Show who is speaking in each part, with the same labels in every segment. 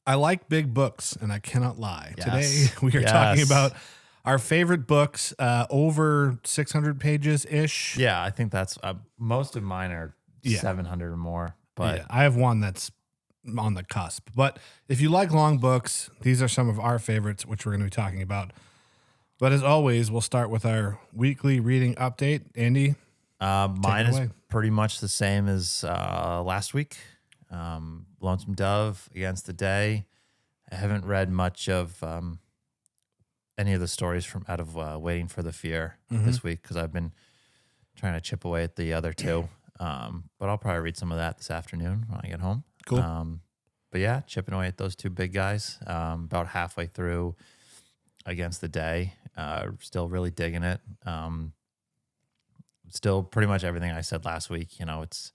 Speaker 1: I like big books, and I cannot lie.
Speaker 2: Yes.
Speaker 1: Today, we are talking about our favorite books, over 600 pages-ish.
Speaker 2: Yeah, I think that's most of mine are 700 or more. But
Speaker 1: I have one that's on the cusp. But if you like long books, these are some of our favorites, which we're going to be talking about. But as always, we'll start with our weekly reading update. Andy?
Speaker 2: Mine is pretty much the same as last week. Lonesome Dove, Against the Day. I haven't read much of any of the stories from out of Waiting for the Fear this week because I've been trying to chip away at the other two. But I'll probably read some of that this afternoon when I get home.
Speaker 1: Cool.
Speaker 2: But yeah, chipping away at those two big guys. About halfway through Against the Day. Still really digging it. Still pretty much everything I said last week. You know, it's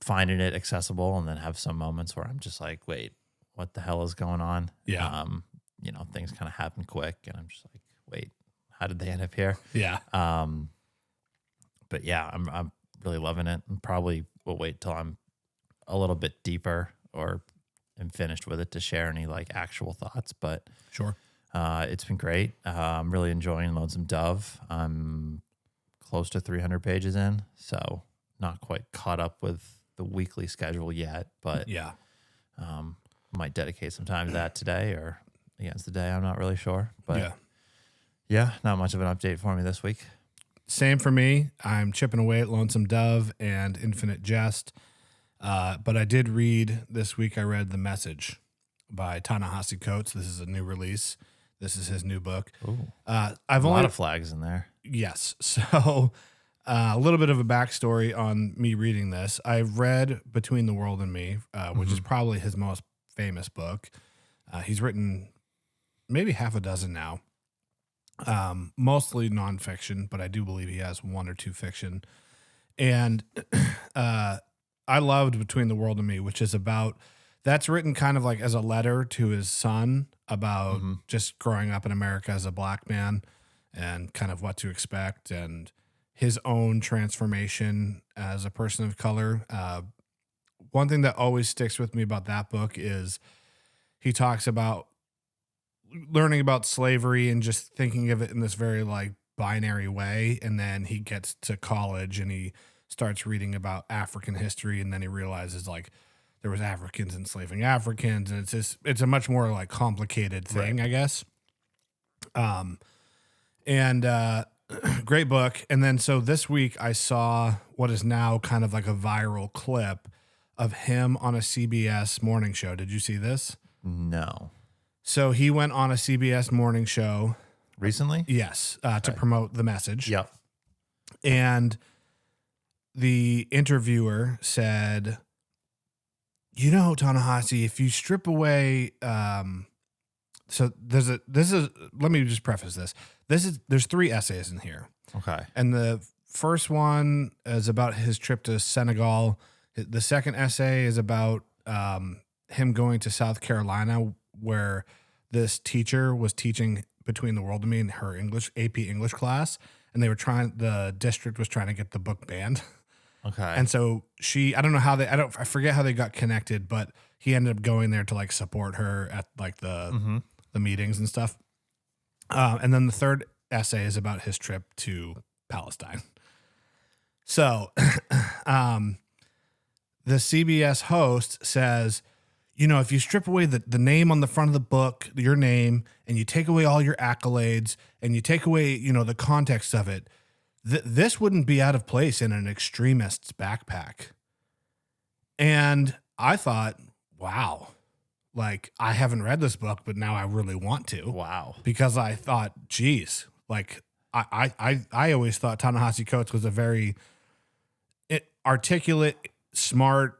Speaker 2: finding it accessible and then have some moments where I'm just like, wait, what the hell is going on?
Speaker 1: Yeah.
Speaker 2: You know, things kind of happen quick and I'm just like, wait, how did they end up here?
Speaker 1: Yeah.
Speaker 2: But yeah, I'm really loving it and probably will wait till I'm a little bit deeper or am finished with it to share any like actual thoughts. But
Speaker 1: Sure.
Speaker 2: It's been great. I'm really enjoying Lonesome Dove. I'm close to 300 pages in, so not quite caught up with the weekly schedule yet, but
Speaker 1: yeah,
Speaker 2: might dedicate some time to that today or Against the Day. I'm not really sure, but
Speaker 1: yeah,
Speaker 2: not much of an update for me this week.
Speaker 1: Same for me. I'm chipping away at Lonesome Dove and Infinite Jest. But I did read this week, I read The Message by Ta-Nehisi Coates. This is a new release. This is his new book.
Speaker 2: Ooh.
Speaker 1: I've
Speaker 2: a lot of flags in there.
Speaker 1: Yes. So a little bit of a backstory on me reading this. I read Between the World and Me, which is probably his most famous book. He's written maybe half a dozen now, mostly nonfiction, but I do believe he has one or two fiction. And I loved Between the World and Me, which is about, that's written kind of like as a letter to his son about just growing up in America as a black man and kind of what to expect and his own transformation as a person of color. One thing that always sticks with me about that book is he talks about learning about slavery and just thinking of it in this very like binary way. And then he gets to college and he starts reading about African history. And then he realizes like there was Africans enslaving Africans. And it's a much more like complicated thing, right. I guess. Great book. And then, so this week I saw what is now kind of like a viral clip of him on a CBS morning show. Did you see this?
Speaker 2: No.
Speaker 1: So he went on a CBS morning show.
Speaker 2: Recently?
Speaker 1: Yes. To promote The Message.
Speaker 2: Yep.
Speaker 1: And the interviewer said, you know, Ta-Nehisi, if you strip away, so let me just preface this. There's 3 essays in here.
Speaker 2: Okay.
Speaker 1: And the first one is about his trip to Senegal. The second essay is about him going to South Carolina, where this teacher was teaching Between the World and Me in her AP English class. And the district was trying to get the book banned.
Speaker 2: Okay.
Speaker 1: And so I forget how they got connected, but he ended up going there to like support her at like the meetings and stuff. And then the third essay is about his trip to Palestine. So, the CBS host says, you know, if you strip away the name on the front of the book, your name, and you take away all your accolades and you take away, you know, the context of it, this wouldn't be out of place in an extremist's backpack. And I thought, wow, like I haven't read this book, but now I really want to.
Speaker 2: Wow.
Speaker 1: Because I thought, geez, like I always thought Ta-Nehisi Coates was a very articulate, smart,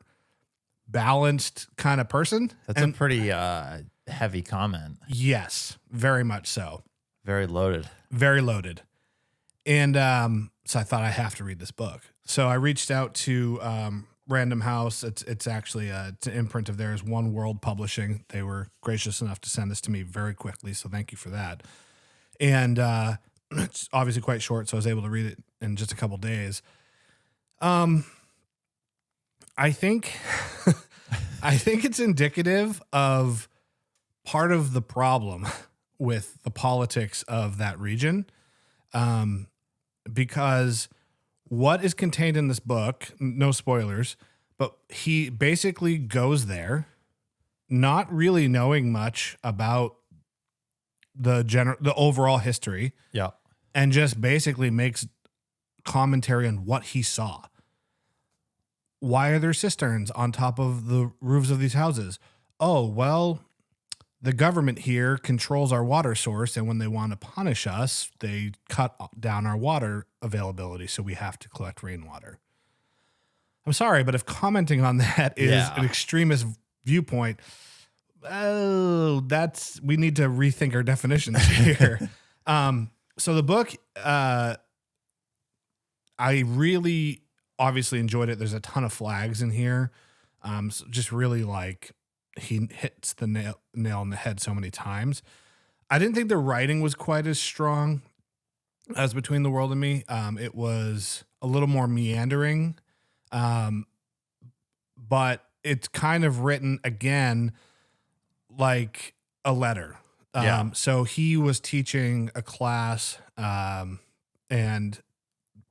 Speaker 1: balanced kind of person.
Speaker 2: That's a pretty heavy comment.
Speaker 1: Yes, very much so.
Speaker 2: Very loaded.
Speaker 1: Very loaded. And so I thought I have to read this book. So I reached out to Random House. It's actually it's an imprint of theirs, One World Publishing. They were gracious enough to send this to me very quickly, so thank you for that. And it's obviously quite short, so I was able to read it in just a couple days. I think it's indicative of part of the problem with the politics of that region, because what is contained in this book, no spoilers, but he basically goes there not really knowing much about the overall history,
Speaker 2: Yeah.
Speaker 1: and just basically makes commentary on what he saw. Why are there cisterns on top of the roofs of these houses? Oh, well, the government here controls our water source, and when they want to punish us, they cut down our water availability, so we have to collect rainwater. I'm sorry, but if commenting on that is an extremist viewpoint, we need to rethink our definitions here. So the book, I really obviously enjoyed it. There's a ton of flags in here. So just really like he hits the nail on the head so many times. I didn't think the writing was quite as strong as Between the World and Me. It was a little more meandering, but it's kind of written again like a letter. So he was teaching a class, and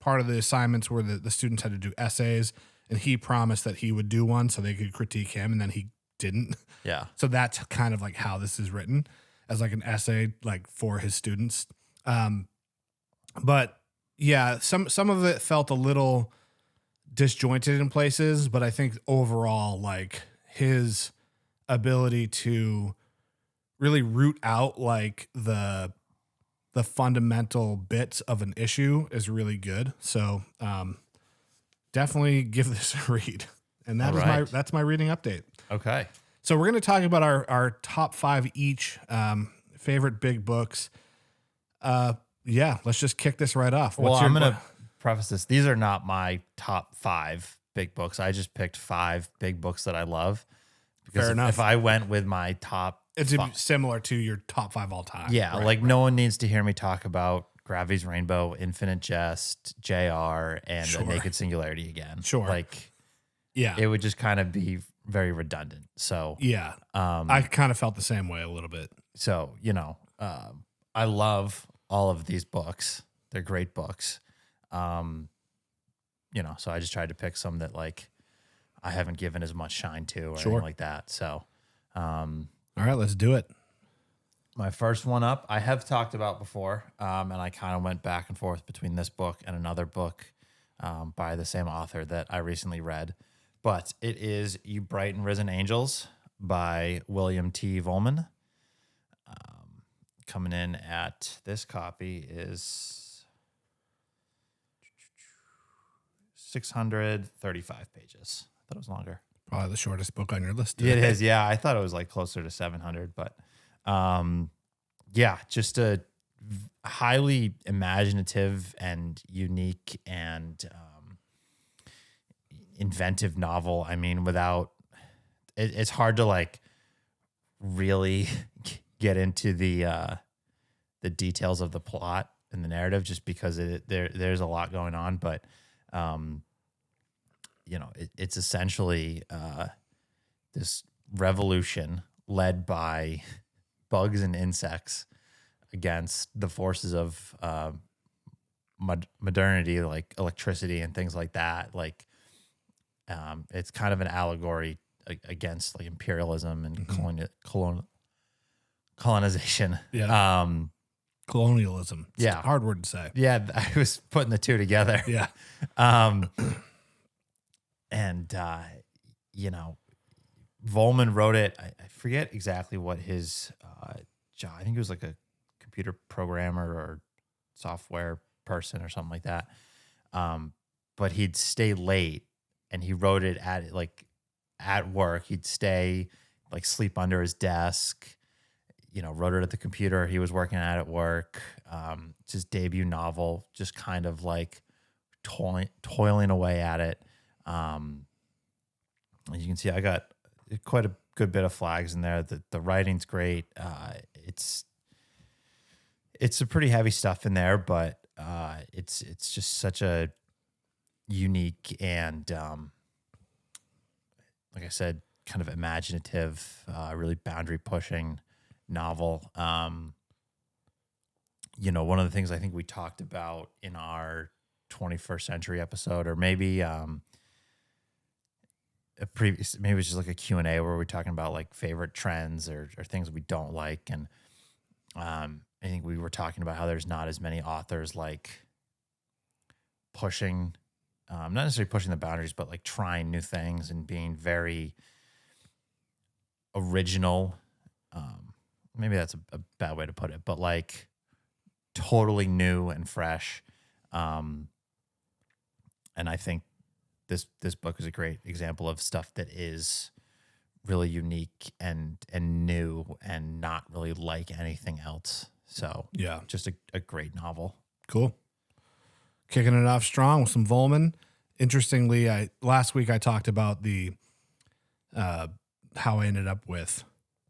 Speaker 1: part of the assignments were that the students had to do essays, and he promised that he would do one so they could critique him, and then he didn't.
Speaker 2: Yeah.
Speaker 1: So that's kind of like how this is written, as like an essay, like for his students. But yeah, some of it felt a little disjointed in places, but I think overall, like his ability to really root out like the fundamental bits of an issue is really good. So definitely give this a read. And that's my reading update.
Speaker 2: Okay.
Speaker 1: So we're going to talk about our top 5 each favorite big books. Let's just kick this right off.
Speaker 2: I'm going to preface this. These are not my top 5 big books. I just picked 5 big books that I love. Because
Speaker 1: Fair enough.
Speaker 2: If I went with my top,
Speaker 1: it's similar to your top 5 all time.
Speaker 2: Yeah, right, no one needs to hear me talk about Gravity's Rainbow, Infinite Jest, JR, and A Naked Singularity again.
Speaker 1: Sure.
Speaker 2: Like,
Speaker 1: yeah,
Speaker 2: it would just kind of be very redundant. So
Speaker 1: yeah, I kind of felt the same way a little bit.
Speaker 2: So I love all of these books. They're great books. So I just tried to pick some that like I haven't given as much shine to or anything like that. So,
Speaker 1: all right, let's do it.
Speaker 2: My first one up, I have talked about before, and I kind of went back and forth between this book and another book by the same author that I recently read. But it is You Bright and Risen Angels by William T. Vollmann. Coming in at this copy is 635 pages. I thought it was longer.
Speaker 1: Probably the shortest book on your list.
Speaker 2: It is, yeah. I thought it was like closer to 700, but just a highly imaginative and unique and inventive novel. I mean, it's hard to like really get into the details of the plot and the narrative just because there's a lot going on, but it's essentially this revolution led by bugs and insects against the forces of modernity, like electricity and things like that. Like, it's kind of an allegory against like imperialism and colonization.
Speaker 1: Yeah. Colonialism. It's a hard word to say.
Speaker 2: Yeah, I was putting the two together.
Speaker 1: Yeah.
Speaker 2: Vollmann wrote it. I forget exactly what his job. I think he was like a computer programmer or software person or something like that. But he'd stay late, and he wrote it at work. He'd stay, like, sleep under his desk. Wrote it at the computer he was working at work. It's his debut novel, just kind of like toiling away at it. As you can see, I got quite a good bit of flags in there. The writing's great. It's some pretty heavy stuff in there, but it's just such a unique and like I said, kind of imaginative, really boundary pushing novel. You know, one of the things I think we talked about in our 21st century episode, or maybe maybe it was just like a Q&A where we're talking about like favorite trends or things we don't like. And I think we were talking about how there's not as many authors like pushing, not necessarily pushing the boundaries, but like trying new things and being very original. Maybe that's a bad way to put it, but like totally new and fresh. And I think this book is a great example of stuff that is really unique and new and not really like anything else. So
Speaker 1: Yeah.
Speaker 2: just a great novel.
Speaker 1: Cool. Kicking it off strong with some Vollmann. Interestingly, last week I talked about the how I ended up with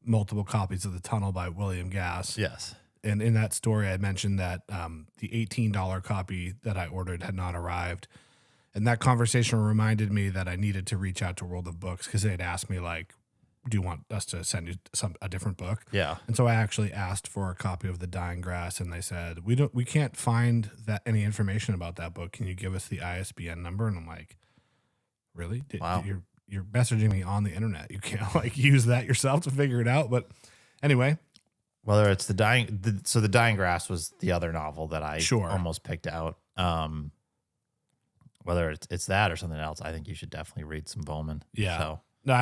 Speaker 1: multiple copies of The Tunnel by William Gaddis.
Speaker 2: Yes.
Speaker 1: And in that story, I mentioned that the $18 copy that I ordered had not arrived. And that conversation reminded me that I needed to reach out to World of Books because they had asked me, like, do you want us to send you a different book?
Speaker 2: Yeah.
Speaker 1: And so I actually asked for a copy of The Dying Grass, and they said, we can't find that any information about that book. Can you give us the ISBN number? And I'm like, really?
Speaker 2: Wow.
Speaker 1: You're messaging me on the internet. You can't like use that yourself to figure it out. But anyway,
Speaker 2: whether it's The Dying Grass was the other novel that I almost picked out. Whether it's that or something else, I think you should definitely read some Vollmann.
Speaker 1: Yeah.
Speaker 2: So.
Speaker 1: No,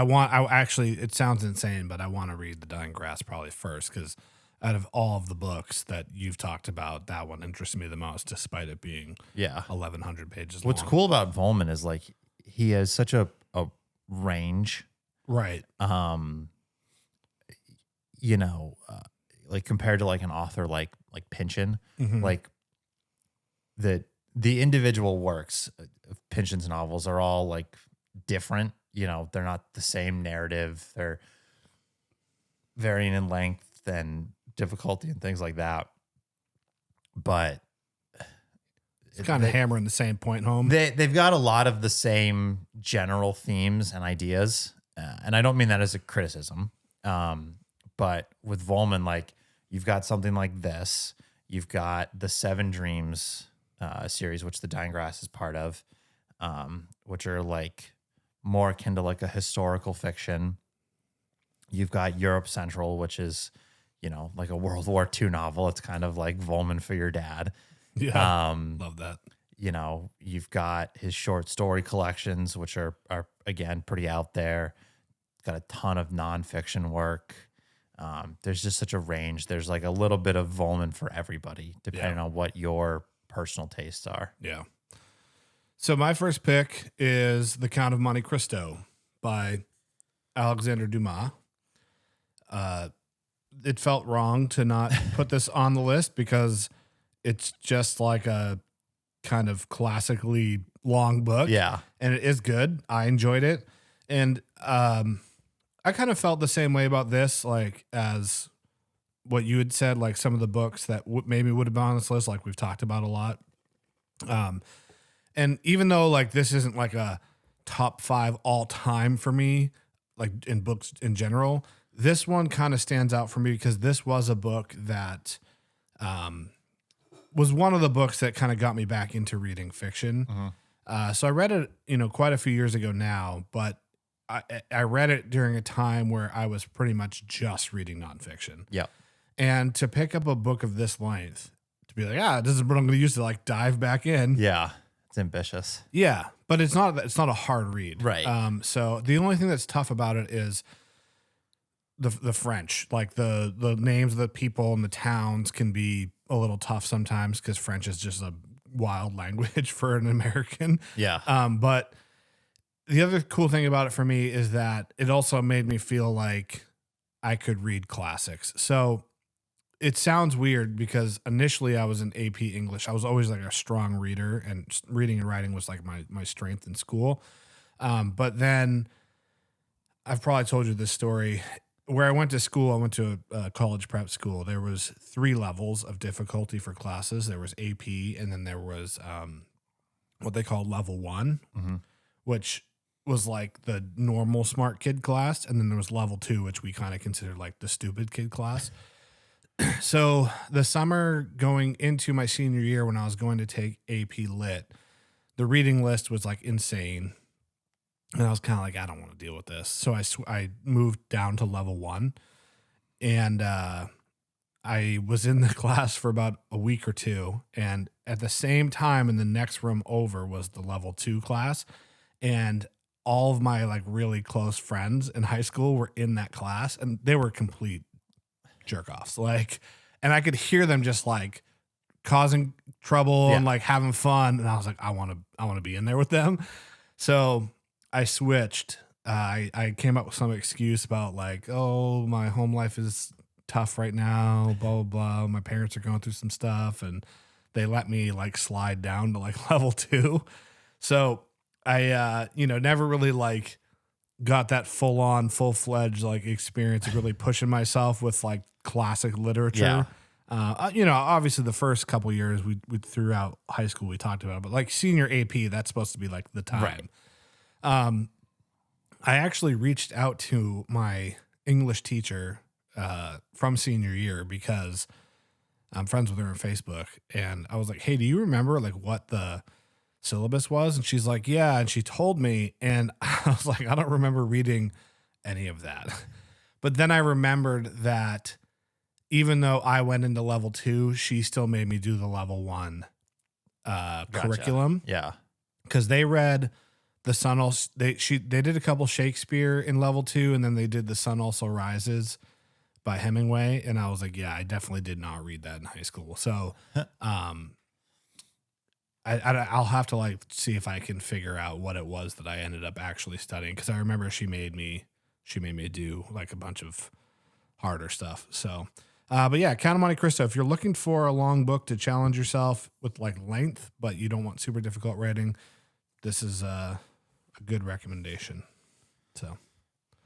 Speaker 1: it sounds insane, but I want to read The Dying Grass probably first because out of all of the books that you've talked about, that one interests me the most, despite it being 1,100 pages long.
Speaker 2: What's cool about Vollmann is like he has such a range.
Speaker 1: Right.
Speaker 2: You know, like compared to like an author like Pynchon, like the individual works of Pynchon's novels are all like different. You know, they're not the same narrative. They're varying in length and difficulty and things like that. But
Speaker 1: it's kind of hammering the same point home.
Speaker 2: They've got a lot of the same general themes and ideas. And I don't mean that as a criticism. But with Vollmann, like you've got something like this. You've got the Seven Dreams series, which The Dying Grass is part of, which are like more akin to like a historical fiction. You've got Europe Central, which is, you know, like a World War II novel. It's kind of like Vollmann for your dad.
Speaker 1: Yeah, love that.
Speaker 2: You know, you've got his short story collections, which are again pretty out there. Got a ton of nonfiction work. There's just such a range. There's like a little bit of Vollmann for everybody, depending on what your personal tastes are.
Speaker 1: Yeah. So my first pick is The Count of Monte Cristo by Alexandre Dumas. It felt wrong to not put this on the list because it's just like a kind of classically long book.
Speaker 2: Yeah.
Speaker 1: And it is good. I enjoyed it. And I kind of felt the same way about this, like as what you had said, like some of the books that maybe would have been on this list, like we've talked about a lot. And even though like this isn't like a top 5 all time for me, like in books in general, this one kind of stands out for me because this was a book that was one of the books that kind of got me back into reading fiction. So I read it, quite a few years ago now, but I read it during a time where I was pretty much just reading nonfiction.
Speaker 2: Yep.
Speaker 1: And to pick up a book of this length, to be like, this is what I'm going to use to like dive back in.
Speaker 2: Yeah. It's ambitious.
Speaker 1: Yeah. But it's not a hard read.
Speaker 2: Right.
Speaker 1: So the only thing that's tough about it is the French, like the names of the people and the towns can be a little tough sometimes because French is just a wild language for an American.
Speaker 2: Yeah.
Speaker 1: But the other cool thing about it for me is that it also made me feel like I could read classics. So it sounds weird because initially I was in AP English. I was always like a strong reader, and reading and writing was like my strength in school. But then I've probably told you this story. Where I went to school, I went to a college prep school. There was 3 levels of difficulty for classes. There was AP, and then there was what they call level 1, which was like the normal smart kid class, and then there was level 2, which we kind of considered like the stupid kid class. So the summer going into my senior year, when I was going to take AP Lit, the reading list was like insane, and I was kind of like, I don't want to deal with this. So I moved down to level 1, and I was in the class for about a week or two, and at the same time, in the next room over was the level 2 class, and all of my like really close friends in high school were in that class, and they were complete jerk offs. Like, and I could hear them just like causing trouble and like having fun, and I was like, I want to be in there with them. So I switched. I came up with some excuse about like, oh, my home life is tough right now, blah, blah, blah. My parents are going through some stuff, and they let me like slide down to like level 2. So I, never really like got that full-fledged like experience of really pushing myself with like classic literature. Obviously the first couple years we throughout high school we talked about it, but like senior AP, that's supposed to be like the time. Right. I actually reached out to my English teacher from senior year because I'm friends with her on Facebook, and I was like, hey, do you remember like what the syllabus was? And she's like, yeah. And she told me, and I was like, I don't remember reading any of that. But then I remembered that even though I went into level 2, she still made me do the level 1 curriculum.
Speaker 2: Yeah.
Speaker 1: Because they read The Sun Also, they did a couple Shakespeare in level 2, and then they did The Sun Also Rises by Hemingway. And I was like, yeah, I definitely did not read that in high school. So, I'll have to like see if I can figure out what it was that I ended up actually studying, because I remember she made me do like a bunch of harder stuff. So, but yeah, Count of Monte Cristo. If you're looking for a long book to challenge yourself with like length, but you don't want super difficult writing, this is a good recommendation. So,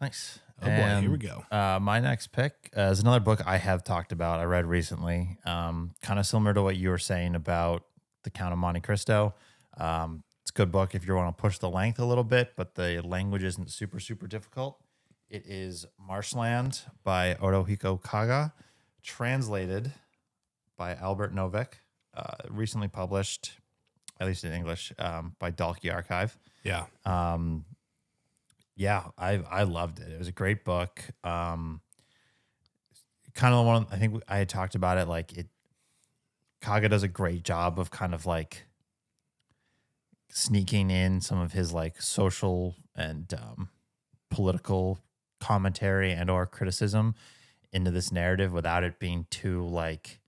Speaker 2: nice.
Speaker 1: Oh boy, here we go.
Speaker 2: My next pick is another book I have talked about. I read recently, kind of similar to what you were saying about The Count of Monte Cristo. It's a good book if you want to push the length a little bit, but the language isn't super, super difficult. It is Marshland by Otohiko Kaga, translated by Albert Novik, recently published, at least in English, by Dalkey Archive.
Speaker 1: Yeah.
Speaker 2: I loved it. It was a great book. Kind of the one, I think I had talked about it, like Kaga does a great job of kind of like sneaking in some of his like social and political commentary and or criticism into this narrative without it being too like,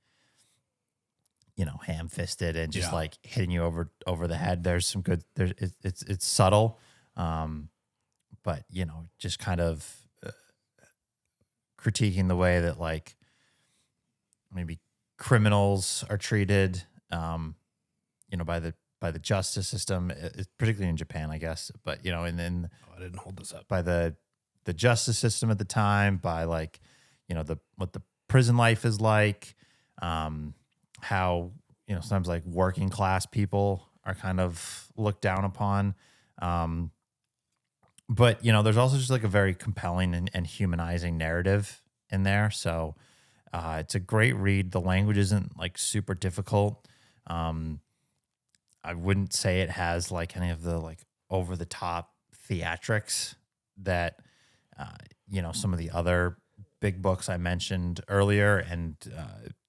Speaker 2: ham-fisted and just like hitting you over the head. There's some good, it's subtle, but just kind of critiquing the way that like maybe criminals are treated, by the justice system, particularly in Japan, I guess. But and then
Speaker 1: I didn't hold this up.
Speaker 2: By the justice system at the time, by like what the prison life is like, how sometimes like working class people are kind of looked down upon. But there's also just like a very compelling and humanizing narrative in there. So it's a great read. The language isn't like super difficult. I wouldn't say it has like any of the like over the top theatrics that some of the other big books I mentioned earlier, and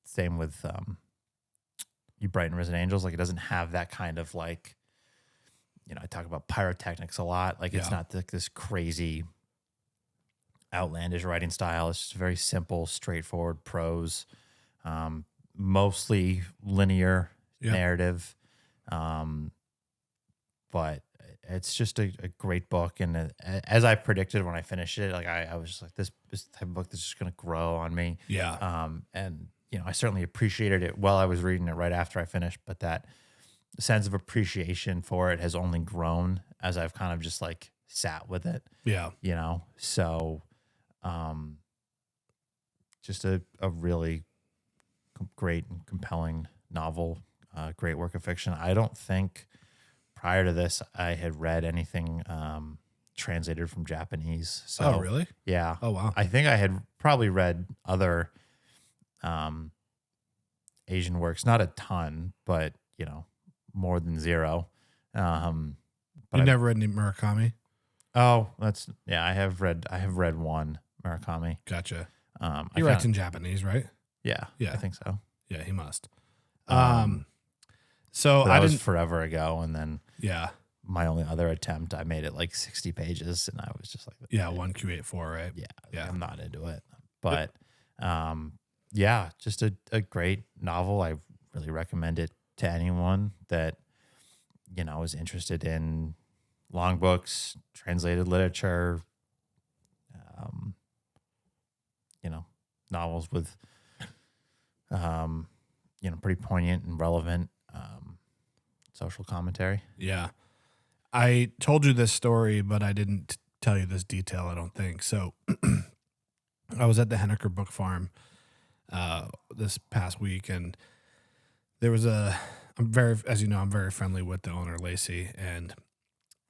Speaker 2: same with You Bright and Risen Angels. Like it doesn't have that kind of like, I talk about pyrotechnics a lot. Like it's not like this crazy outlandish writing style. It's just very simple, straightforward prose, mostly linear narrative. But it's just a great book. And as I predicted when I finished it, like I was just like, this type of book that's just going to grow on me.
Speaker 1: Yeah.
Speaker 2: And I certainly appreciated it while I was reading it right after I finished, but that sense of appreciation for it has only grown as I've kind of just like sat with it.
Speaker 1: Yeah.
Speaker 2: So, just a really great and compelling novel, great work of fiction. I don't think prior to this I had read anything translated from Japanese. So,
Speaker 1: oh, really?
Speaker 2: Yeah.
Speaker 1: Oh, wow.
Speaker 2: I think I had probably read other Asian works, not a ton, but more than zero.
Speaker 1: You never read any Murakami?
Speaker 2: I have read one Murakami.
Speaker 1: Gotcha.
Speaker 2: He
Speaker 1: writes in Japanese, right?
Speaker 2: Yeah.
Speaker 1: Yeah.
Speaker 2: I think so.
Speaker 1: Yeah, he must.
Speaker 2: So that was forever ago, and then
Speaker 1: yeah,
Speaker 2: my only other attempt, I made it like 60 pages, and I was just like,
Speaker 1: yeah, 1Q84, right?
Speaker 2: Yeah, I'm not into it. But yeah, just a great novel. I really recommend it to anyone that is interested in long books, translated literature, novels with pretty poignant and relevant social commentary.
Speaker 1: Yeah. I told you this story, but I didn't tell you this detail, I don't think. So I was at the Henniker Book Farm this past week, and there was I'm very friendly with the owner, Lacey, and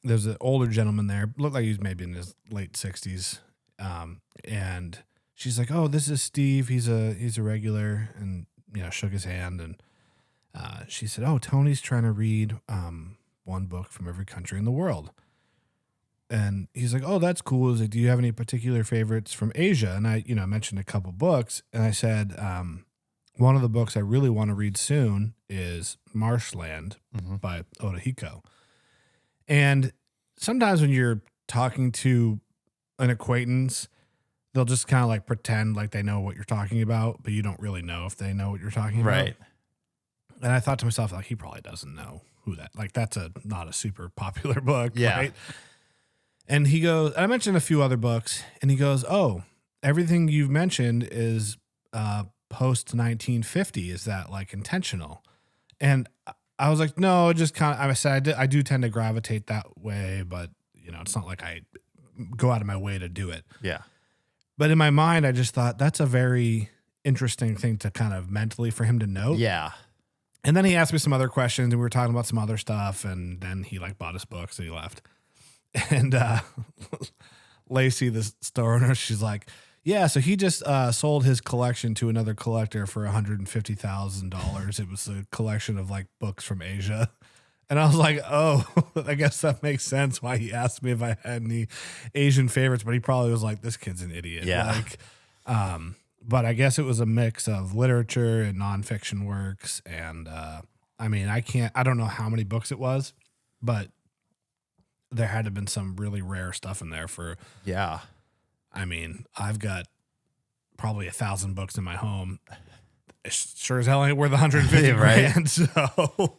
Speaker 1: there's an older gentleman there, looked like he was maybe in his late 60s, and she's like, "Oh, this is Steve. He's a regular," and shook his hand, and she said, "Oh, Tony's trying to read one book from every country in the world." And he's like, "Oh, that's cool." He's like, "Do you have any particular favorites from Asia?" And I, mentioned a couple books, and I said, one of the books I really want to read soon is Marshland by Otahiko. And sometimes when you're talking to an acquaintance, they'll just kind of like pretend like they know what you're talking about, but you don't really know if they know what you're talking about.
Speaker 2: Right.
Speaker 1: And I thought to myself, like, he probably doesn't know who that, like, that's not a super popular book.
Speaker 2: Yeah.
Speaker 1: Right. And he goes, I mentioned a few other books, and he goes, "Oh, everything you've mentioned is post 1950. Is that like intentional?" And I was like, "No, just kind of," I said, I do tend to gravitate that way, but it's not like I go out of my way to do it.
Speaker 2: Yeah.
Speaker 1: But in my mind, I just thought that's a very interesting thing to kind of mentally for him to note.
Speaker 2: Yeah.
Speaker 1: And then he asked me some other questions, and we were talking about some other stuff, and then he like bought his book, so he left. And Lacey, the store owner, she's like, "Yeah, so he just sold his collection to another collector for $150,000. It was a collection of like books from Asia." And I was like, "Oh, I guess that makes sense why he asked me if I had any Asian favorites." But he probably was like, "This kid's an idiot."
Speaker 2: Yeah.
Speaker 1: But I guess it was a mix of literature and nonfiction works. And I don't know how many books it was, but there had to have been some really rare stuff in there for.
Speaker 2: Yeah.
Speaker 1: I've got probably 1,000 books in my home. It sure as hell ain't worth 150
Speaker 2: right.
Speaker 1: grand. So,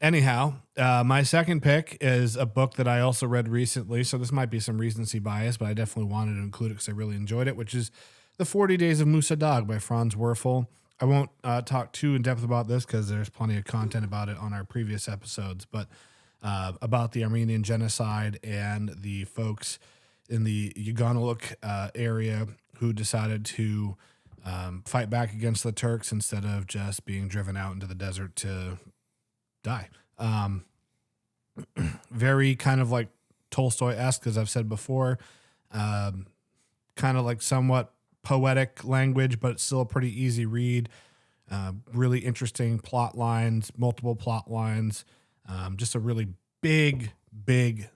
Speaker 1: anyhow, my second pick is a book that I also read recently. So this might be some recency bias, but I definitely wanted to include it because I really enjoyed it, which is The 40 Days of Musa Dagh by Franz Werfel. I won't talk too in depth about this because there's plenty of content about it on our previous episodes, but about the Armenian genocide and the folks in the Yuganuluk area who decided to fight back against the Turks instead of just being driven out into the desert to die. Very kind of like Tolstoy-esque, as I've said before, kind of like somewhat poetic language, but it's still a pretty easy read. Really interesting plot lines, multiple plot lines, just a really big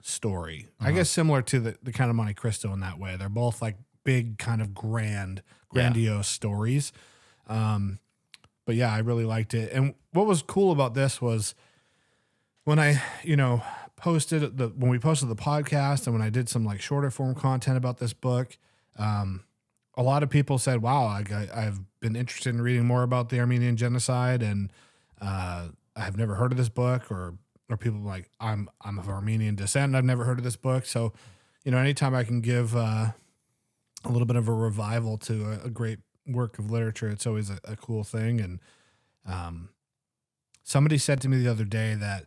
Speaker 1: story. I guess similar to the kind of Monte Cristo in that way. They're both like big kind of grandiose stories. But yeah, I really liked it. And what was cool about this was when I, posted when we posted the podcast and when I did some like shorter form content about this book, a lot of people said, "Wow, I've been interested in reading more about the Armenian genocide, and I've never heard of this book," or people like, I'm of Armenian descent and I've never heard of this book. So, anytime I can give a little bit of a revival to a great work of literature, it's always a cool thing. And somebody said to me the other day that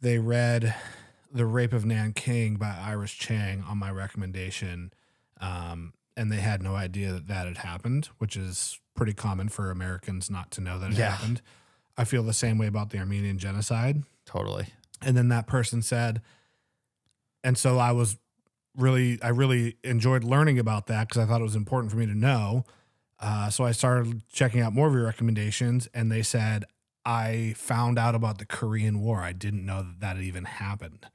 Speaker 1: they read The Rape of Nanking by Iris Chang on my recommendation, and they had no idea that had happened, which is pretty common for Americans not to know that it happened. I feel the same way about the Armenian genocide.
Speaker 2: Totally.
Speaker 1: And then that person said, And so I really enjoyed learning about that because I thought it was important for me to know. So I started checking out more of your recommendations, and they said, I found out about the Korean War. I didn't know that had even happened.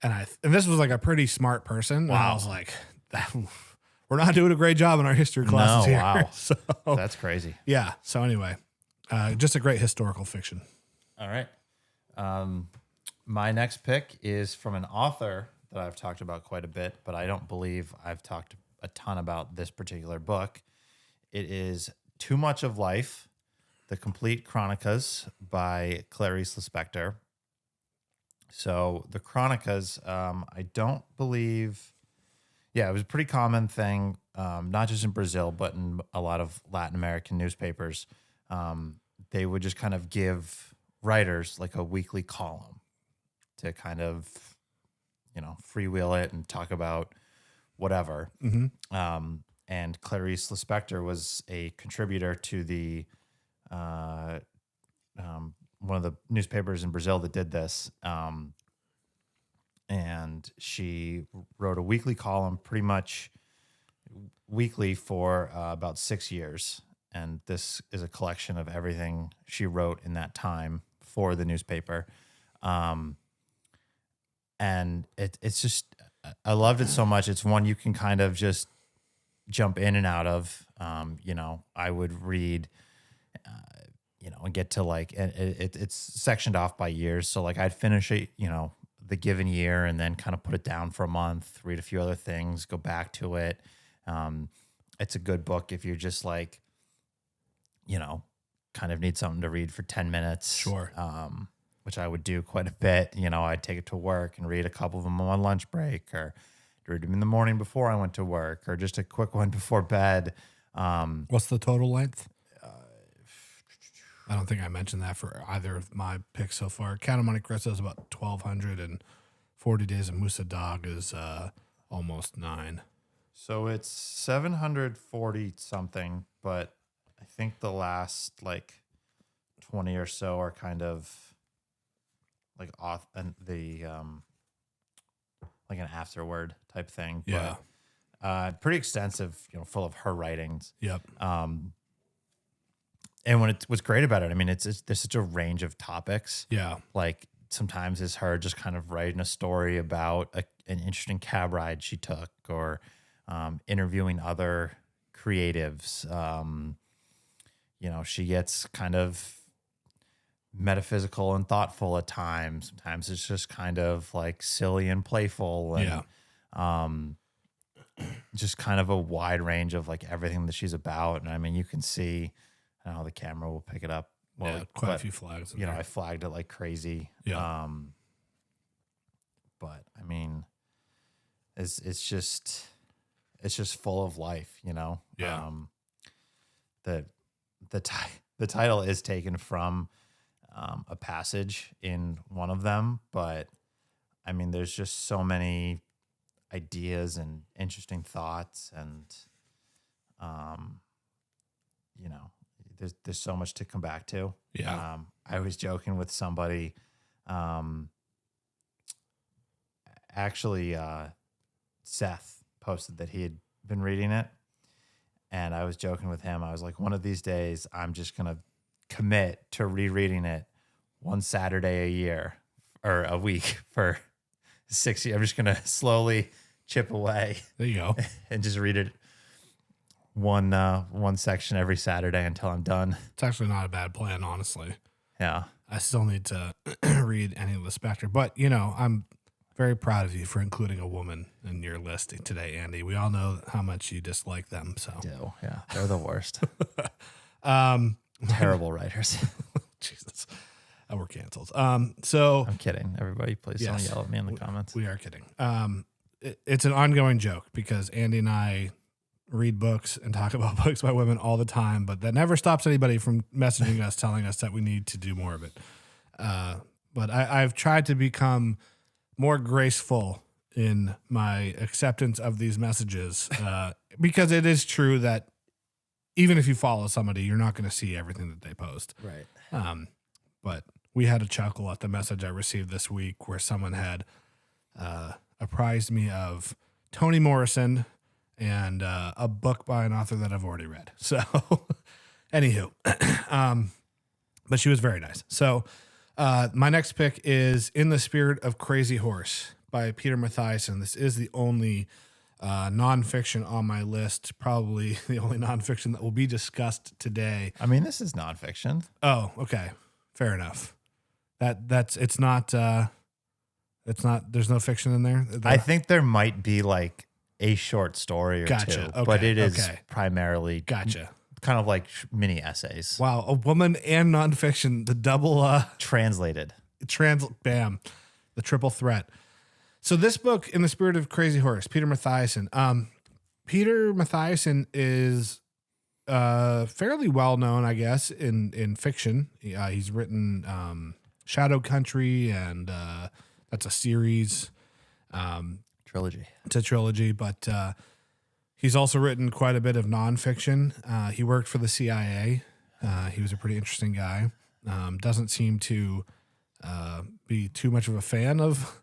Speaker 1: And this was like a pretty smart person.
Speaker 2: Wow.
Speaker 1: And I was like, we're not doing a great job in our history classes here.
Speaker 2: Wow.
Speaker 1: So,
Speaker 2: That's crazy.
Speaker 1: yeah. So anyway, just a great historical fiction.
Speaker 2: All right. My next pick is from an author that I've talked about quite a bit, but I don't believe I've talked a ton about this particular book. It is Too Much of Life, The Complete Chronicas by Clarice Lispector. So the Chronicas, I don't believe, it was a pretty common thing, not just in Brazil, but in a lot of Latin American newspapers. They would just kind of give writers like a weekly column to kind of, freewheel it and talk about whatever.
Speaker 1: Mm-hmm.
Speaker 2: And Clarice Lispector was a contributor to the one of the newspapers in Brazil that did this. And she wrote a weekly column pretty much weekly for about 6 years. And this is a collection of everything she wrote in that time for the newspaper. And it's just, I loved it so much. It's one you can kind of just jump in and out of. I would read, and get to like, it's sectioned off by years. So like I'd finish it, the given year and then kind of put it down for a month, read a few other things, go back to it. It's a good book if you're just like, kind of need something to read for 10 minutes.
Speaker 1: Sure.
Speaker 2: Which I would do quite a bit. I'd take it to work and read a couple of them on lunch break, or read them in the morning before I went to work, or just a quick one before bed.
Speaker 1: What's the total length? I don't think I mentioned that for either of my picks so far. Count of Monte Cristo is about 1,200, and 40 Days of Musa Dog is almost 9.
Speaker 2: So it's 740 something, but I think the last like 20 or so are kind of like off and the like an afterword type thing.
Speaker 1: Yeah.
Speaker 2: But pretty extensive, full of her writings.
Speaker 1: Yep.
Speaker 2: And what's great about it, I mean, there's such a range of topics.
Speaker 1: Yeah.
Speaker 2: Like sometimes it's her just kind of writing a story about an interesting cab ride she took, or interviewing other creatives. She gets kind of metaphysical and thoughtful at times. Sometimes it's just kind of like silly and playful, and just kind of a wide range of like everything that she's about. And I mean, you can see how the camera will pick it up. Well,
Speaker 1: yeah, quite a few flags.
Speaker 2: I flagged it like crazy.
Speaker 1: Yeah.
Speaker 2: But I mean, it's just full of life,
Speaker 1: Yeah.
Speaker 2: The title is taken from a passage in one of them, but I mean, there's just so many ideas and interesting thoughts, and there's so much to come back to.
Speaker 1: Yeah.
Speaker 2: I was joking with somebody. Actually, Seth posted that he had been reading it, and I was joking with him. I was like, one of these days, I'm just gonna commit to rereading it one Saturday a year or a week for 6 years. I'm just gonna slowly chip away.
Speaker 1: There you go.
Speaker 2: And just read it one section every Saturday until I'm done.
Speaker 1: It's actually not a bad plan, honestly.
Speaker 2: Yeah.
Speaker 1: I still need to read any of the Spectre, but I'm very proud of you for including a woman in your list today, Andy. We all know how much you dislike them. So
Speaker 2: I do. Yeah. They're the worst. Terrible writers.
Speaker 1: Jesus. We're canceled. So
Speaker 2: I'm kidding. Everybody, please don't yell at me in the comments.
Speaker 1: We are kidding. It's an ongoing joke because Andy and I read books and talk about books by women all the time, but that never stops anybody from messaging us, telling us that we need to do more of it. But I've tried to become more graceful in my acceptance of these messages because it is true that even if you follow somebody, you're not going to see everything that they post.
Speaker 2: Right.
Speaker 1: But we had a chuckle at the message I received this week where someone had a apprised me of Toni Morrison and a book by an author that I've already read. So, anywho, but she was very nice. So, my next pick is In the Spirit of Crazy Horse by Peter Matthiessen. This is the only nonfiction on my list, probably the only nonfiction that will be discussed today.
Speaker 2: I mean, this is nonfiction.
Speaker 1: Oh, okay. Fair enough. It's not, there's no fiction in there.
Speaker 2: I think there might be like a short story or two,
Speaker 1: Okay,
Speaker 2: but it is primarily
Speaker 1: Gotcha.
Speaker 2: kind of like mini essays.
Speaker 1: Wow. A woman and nonfiction, the double,
Speaker 2: Translated.
Speaker 1: bam, the triple threat. So this book, In the Spirit of Crazy Horse, Peter Matthiessen. Peter Matthiessen is fairly well known, I guess, in fiction. He's written Shadow Country, and that's a series.
Speaker 2: Trilogy.
Speaker 1: It's a trilogy, but he's also written quite a bit of nonfiction. He worked for the CIA. He was a pretty interesting guy. Doesn't seem to be too much of a fan of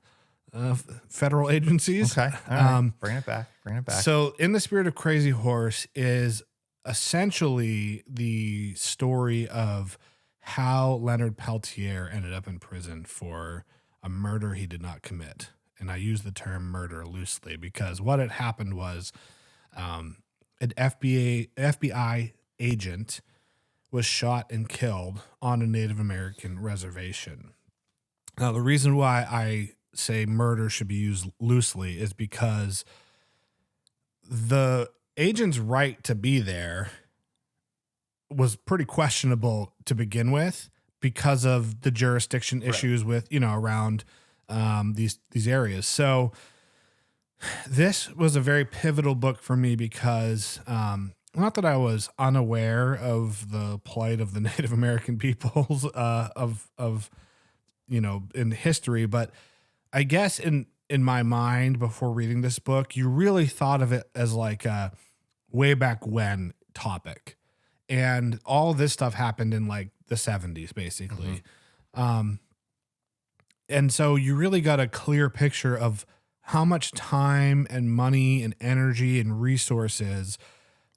Speaker 1: federal agencies.
Speaker 2: Okay. All right. Bring it back.
Speaker 1: So, In the Spirit of Crazy Horse is essentially the story of how Leonard Peltier ended up in prison for a murder he did not commit. And I use the term murder loosely because what had happened was an FBI agent was shot and killed on a Native American reservation. Now, the reason why I say murder should be used loosely is because the agent's right to be there was pretty questionable to begin with because of the jurisdiction issues with, around these areas. So this was a very pivotal book for me because not that I was unaware of the plight of the Native American peoples in history, but I guess in my mind before reading this book, you really thought of it as like a way back when topic. And all this stuff happened in like the 70s, basically. Mm-hmm. And so you really got a clear picture of how much time and money and energy and resources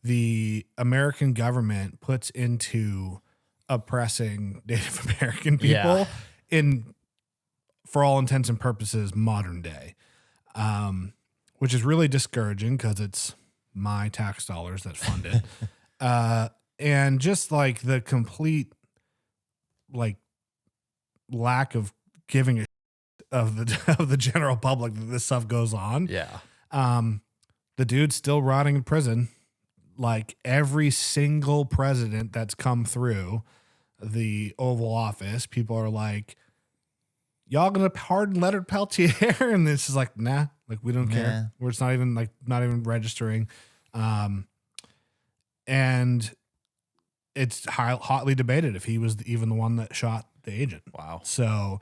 Speaker 1: the American government puts into oppressing Native American people for all intents and purposes, modern day, which is really discouraging because it's my tax dollars that fund it. And just like the complete lack of giving a of the general public that this stuff goes on.
Speaker 2: Yeah.
Speaker 1: The dude's still rotting in prison. Like every single president that's come through the Oval Office, people are like, y'all gonna pardon Leonard Peltier? And this is like, nah, like we don't care. We're just not even registering. And it's hotly debated if he was even the one that shot the agent.
Speaker 2: Wow.
Speaker 1: So,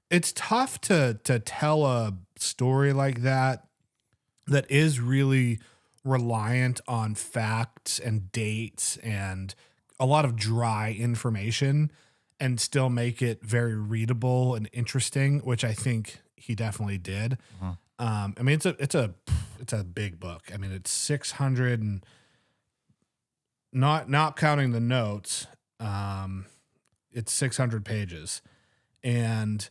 Speaker 1: it's tough to tell a story like that is really reliant on facts and dates and a lot of dry information and still make it very readable and interesting, which I think he definitely did. Uh-huh. I mean, it's a big book. I mean, it's 600 and not counting the notes. It's 600 pages and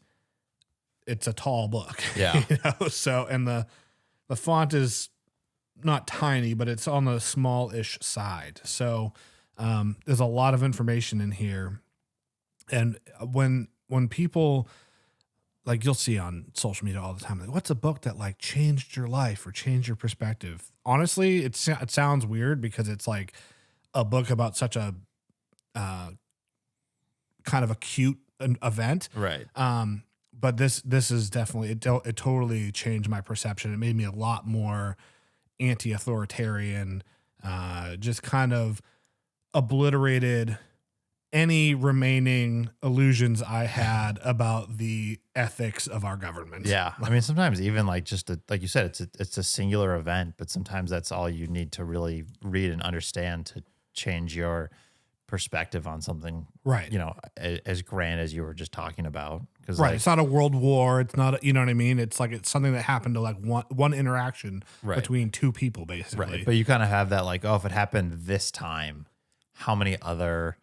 Speaker 1: it's a tall book.
Speaker 2: Yeah.
Speaker 1: So, and the font is not tiny, but it's on the small-ish side. So, there's a lot of information in here. And when people, like you'll see on social media all the time, like, what's a book that like changed your life or changed your perspective? Honestly, it sounds weird because it's like a book about such a kind of acute event.
Speaker 2: Right.
Speaker 1: But this is definitely, it totally changed my perception. It made me a lot more anti-authoritarian, just kind of obliterated any remaining illusions I had about the ethics of our government.
Speaker 2: Yeah. I mean, sometimes even like like you said, it's a singular event, but sometimes that's all you need to really read and understand to change your perspective on something,
Speaker 1: Right.
Speaker 2: As grand as you were just talking about. Because
Speaker 1: Right. It's not a world war. It's not, you know what I mean? It's like, it's something that happened to like one interaction between two people, basically.
Speaker 2: Right. But you kind of have that like, oh, if it happened this time, how many other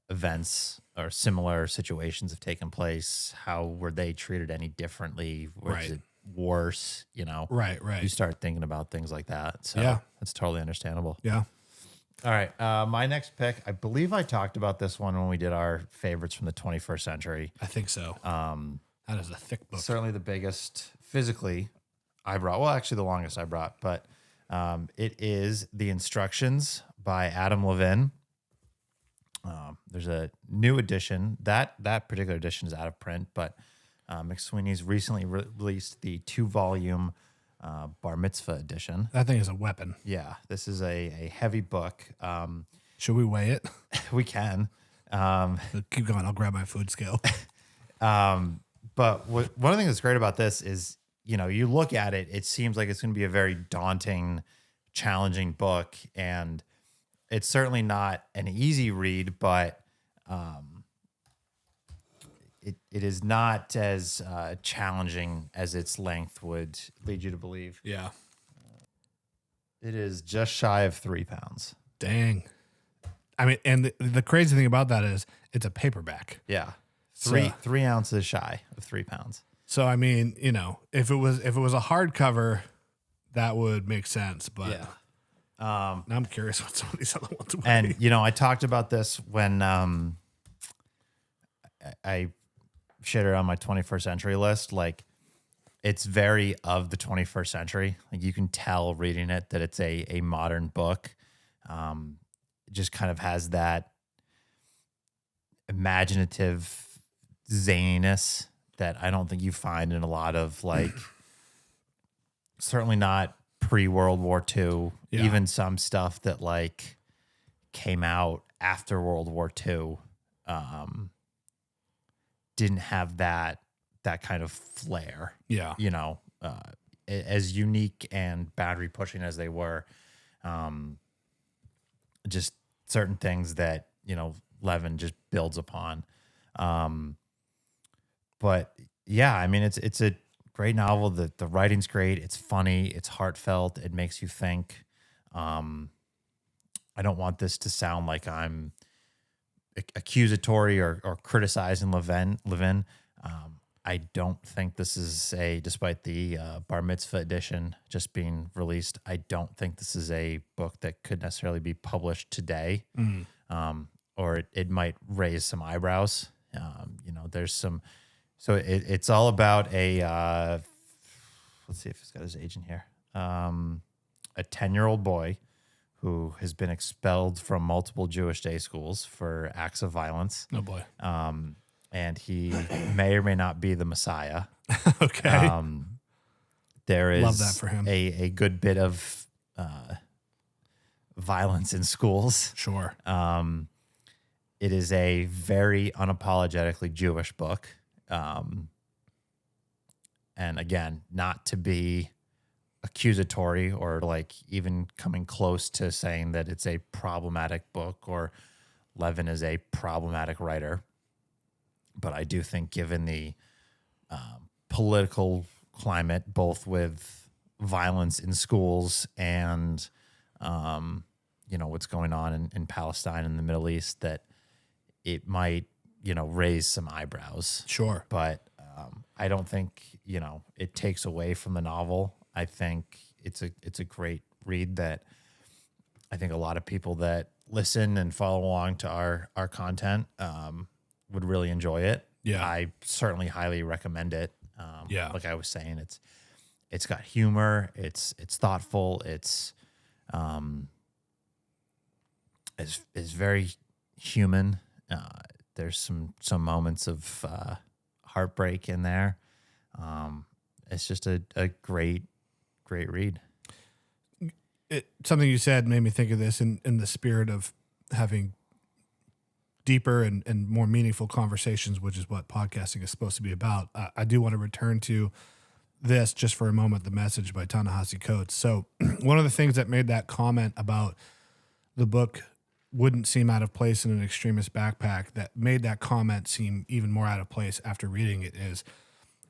Speaker 2: events or similar situations have taken place? How were they treated any differently? Was it worse?
Speaker 1: Right.
Speaker 2: You start thinking about things like that. So that's totally understandable.
Speaker 1: Yeah.
Speaker 2: All right. My next pick, I believe I talked about this one when we did our favorites from the 21st century.
Speaker 1: I think so. That is a thick book.
Speaker 2: Certainly the biggest physically I brought. Well, actually the longest I brought, but it is The Instructions by Adam Levin. There's a new edition. That particular edition is out of print, but McSweeney's recently released the 2-volume Bar Mitzvah edition.
Speaker 1: That thing is a weapon.
Speaker 2: Yeah, this is a heavy book.
Speaker 1: Should we weigh it?
Speaker 2: We can.
Speaker 1: Keep going. I'll grab my food scale.
Speaker 2: But one of the things that's great about this is, you look at it, it seems like it's going to be a very daunting, challenging book. And it's certainly not an easy read, but it is not as challenging as its length would lead you to believe.
Speaker 1: Yeah.
Speaker 2: It is just shy of 3 pounds.
Speaker 1: Dang. I mean, and the crazy thing about that is it's a paperback.
Speaker 2: Yeah. 3 ounces shy of 3 pounds.
Speaker 1: So, I mean, if it was a hardcover, that would make sense. But now I'm curious what some of these other ones would
Speaker 2: and,
Speaker 1: be.
Speaker 2: I talked about this when I shared it on my 21st century list. Like, it's very of the 21st century. Like, you can tell reading it that it's a modern book. It just kind of has that imaginative zaniness that I don't think you find in a lot of like, certainly not pre-World War II, even some stuff that like came out after World War II didn't have that kind of flair.
Speaker 1: Yeah.
Speaker 2: As unique and boundary pushing as they were, just certain things that, Levin just builds upon. But yeah, I mean, it's a great novel. The writing's great. It's funny. It's heartfelt. It makes you think. I don't want this to sound like I'm accusatory or criticizing Levin. I don't think this is despite the Bar Mitzvah edition just being released, I don't think this is a book that could necessarily be published today. Or it might raise some eyebrows. There's some, so it's all about let's see if it's got his age in here. A 10-year-old boy who has been expelled from multiple Jewish day schools for acts of violence.
Speaker 1: Oh boy.
Speaker 2: And he may or may not be the Messiah.
Speaker 1: Okay.
Speaker 2: There is
Speaker 1: Love that for him.
Speaker 2: A good bit of violence in schools.
Speaker 1: Sure.
Speaker 2: It is a very unapologetically Jewish book. And again, not to be accusatory or like even coming close to saying that it's a problematic book or Levin is a problematic writer. But I do think given the political climate, both with violence in schools and, what's going on in Palestine and the Middle East, that it might, raise some eyebrows.
Speaker 1: Sure.
Speaker 2: But I don't think, it takes away from the novel. I think it's a great read that I think a lot of people that listen and follow along to our content would really enjoy it.
Speaker 1: Yeah.
Speaker 2: I certainly highly recommend it.
Speaker 1: Yeah.
Speaker 2: Like I was saying, it's got humor. It's thoughtful. It's very human. There's some moments of heartbreak in there. It's just a great read.
Speaker 1: Something you said made me think of this in the spirit of having deeper and more meaningful conversations, which is what podcasting is supposed to be about. I do want to return to this just for a moment, The Message by Ta-Nehisi Coates. So one of the things that made that comment about the book wouldn't seem out of place in an extremist backpack that made that comment seem even more out of place after reading it is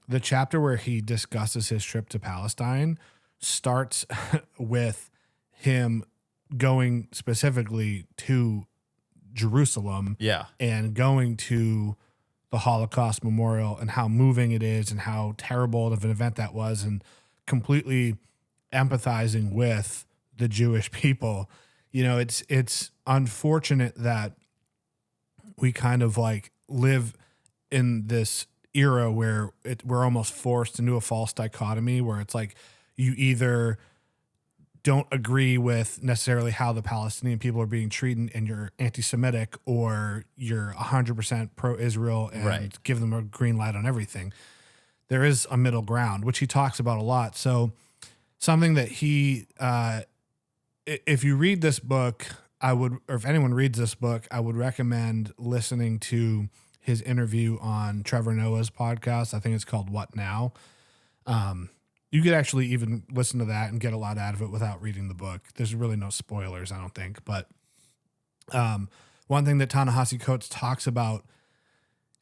Speaker 1: the chapter where he discusses his trip to Palestine starts with him going specifically to Jerusalem and going to the Holocaust Memorial and how moving it is and how terrible of an event that was, and completely empathizing with the Jewish people. You know, it's unfortunate that we kind of like live in this era where we're almost forced into a false dichotomy where it's like you either don't agree with necessarily how the Palestinian people are being treated and you're anti-Semitic, or you're 100% pro-Israel and give them a green light on everything. There is a middle ground, which he talks about a lot. So something that he, if you read this book, or if anyone reads this book, I would recommend listening to his interview on Trevor Noah's podcast. I think it's called What Now? You could actually even listen to that and get a lot out of it without reading the book. There's really no spoilers, I don't think. But one thing that Ta-Nehisi Coates talks about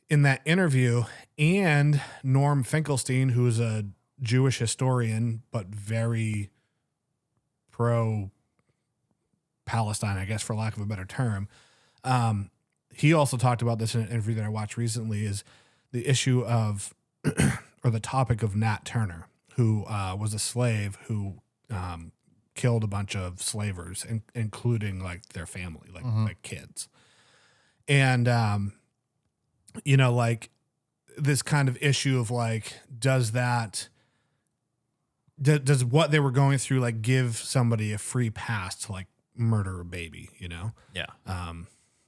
Speaker 1: in that interview, and Norm Finkelstein, who is a Jewish historian, but very pro-Palestine, I guess, for lack of a better term, he also talked about this in an interview that I watched recently, is the issue of, or the topic of Nat Turner, who was a slave who killed a bunch of slavers, including like their family, like kids. And, you know, like this kind of issue of like, does what they were going through, like give somebody a free pass to like murder a baby, you know?
Speaker 2: Yeah.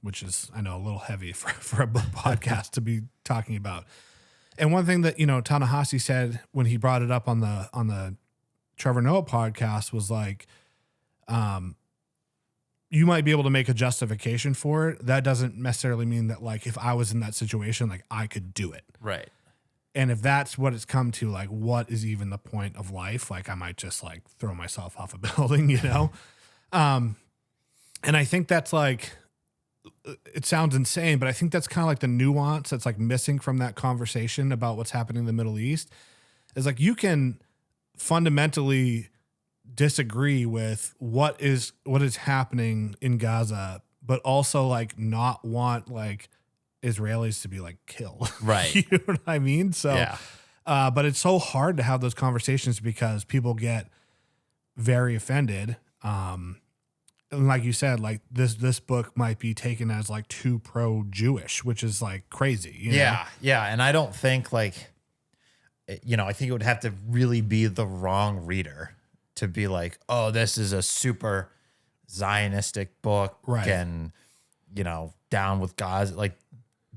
Speaker 1: Which is, I know, a little heavy for a book podcast to be talking about. And one thing that, you know, Ta-Nehisi said when he brought it up on the Trevor Noah podcast was like, you might be able to make a justification for it. That doesn't necessarily mean that like, if I was in that situation, like I could do it.
Speaker 2: Right.
Speaker 1: And if that's what it's come to, like, what is even the point of life? Like, I might just like throw myself off a building, you know? And I think that's like, it sounds insane, but I think that's kind of like the nuance that's like missing from that conversation about what's happening in the Middle East, is like, you can fundamentally disagree with what is happening in Gaza, but also like not want like Israelis to be like killed.
Speaker 2: Right.
Speaker 1: You know what I mean? So, yeah. But it's so hard to have those conversations because people get very offended. And like you said, like this book might be taken as like too pro-Jewish, which is like crazy. You know?
Speaker 2: Yeah. And I don't think like, you know, I think it would have to really be the wrong reader to be like, oh, this is a super Zionistic book,
Speaker 1: right?
Speaker 2: And, you know, down with Gaza, like,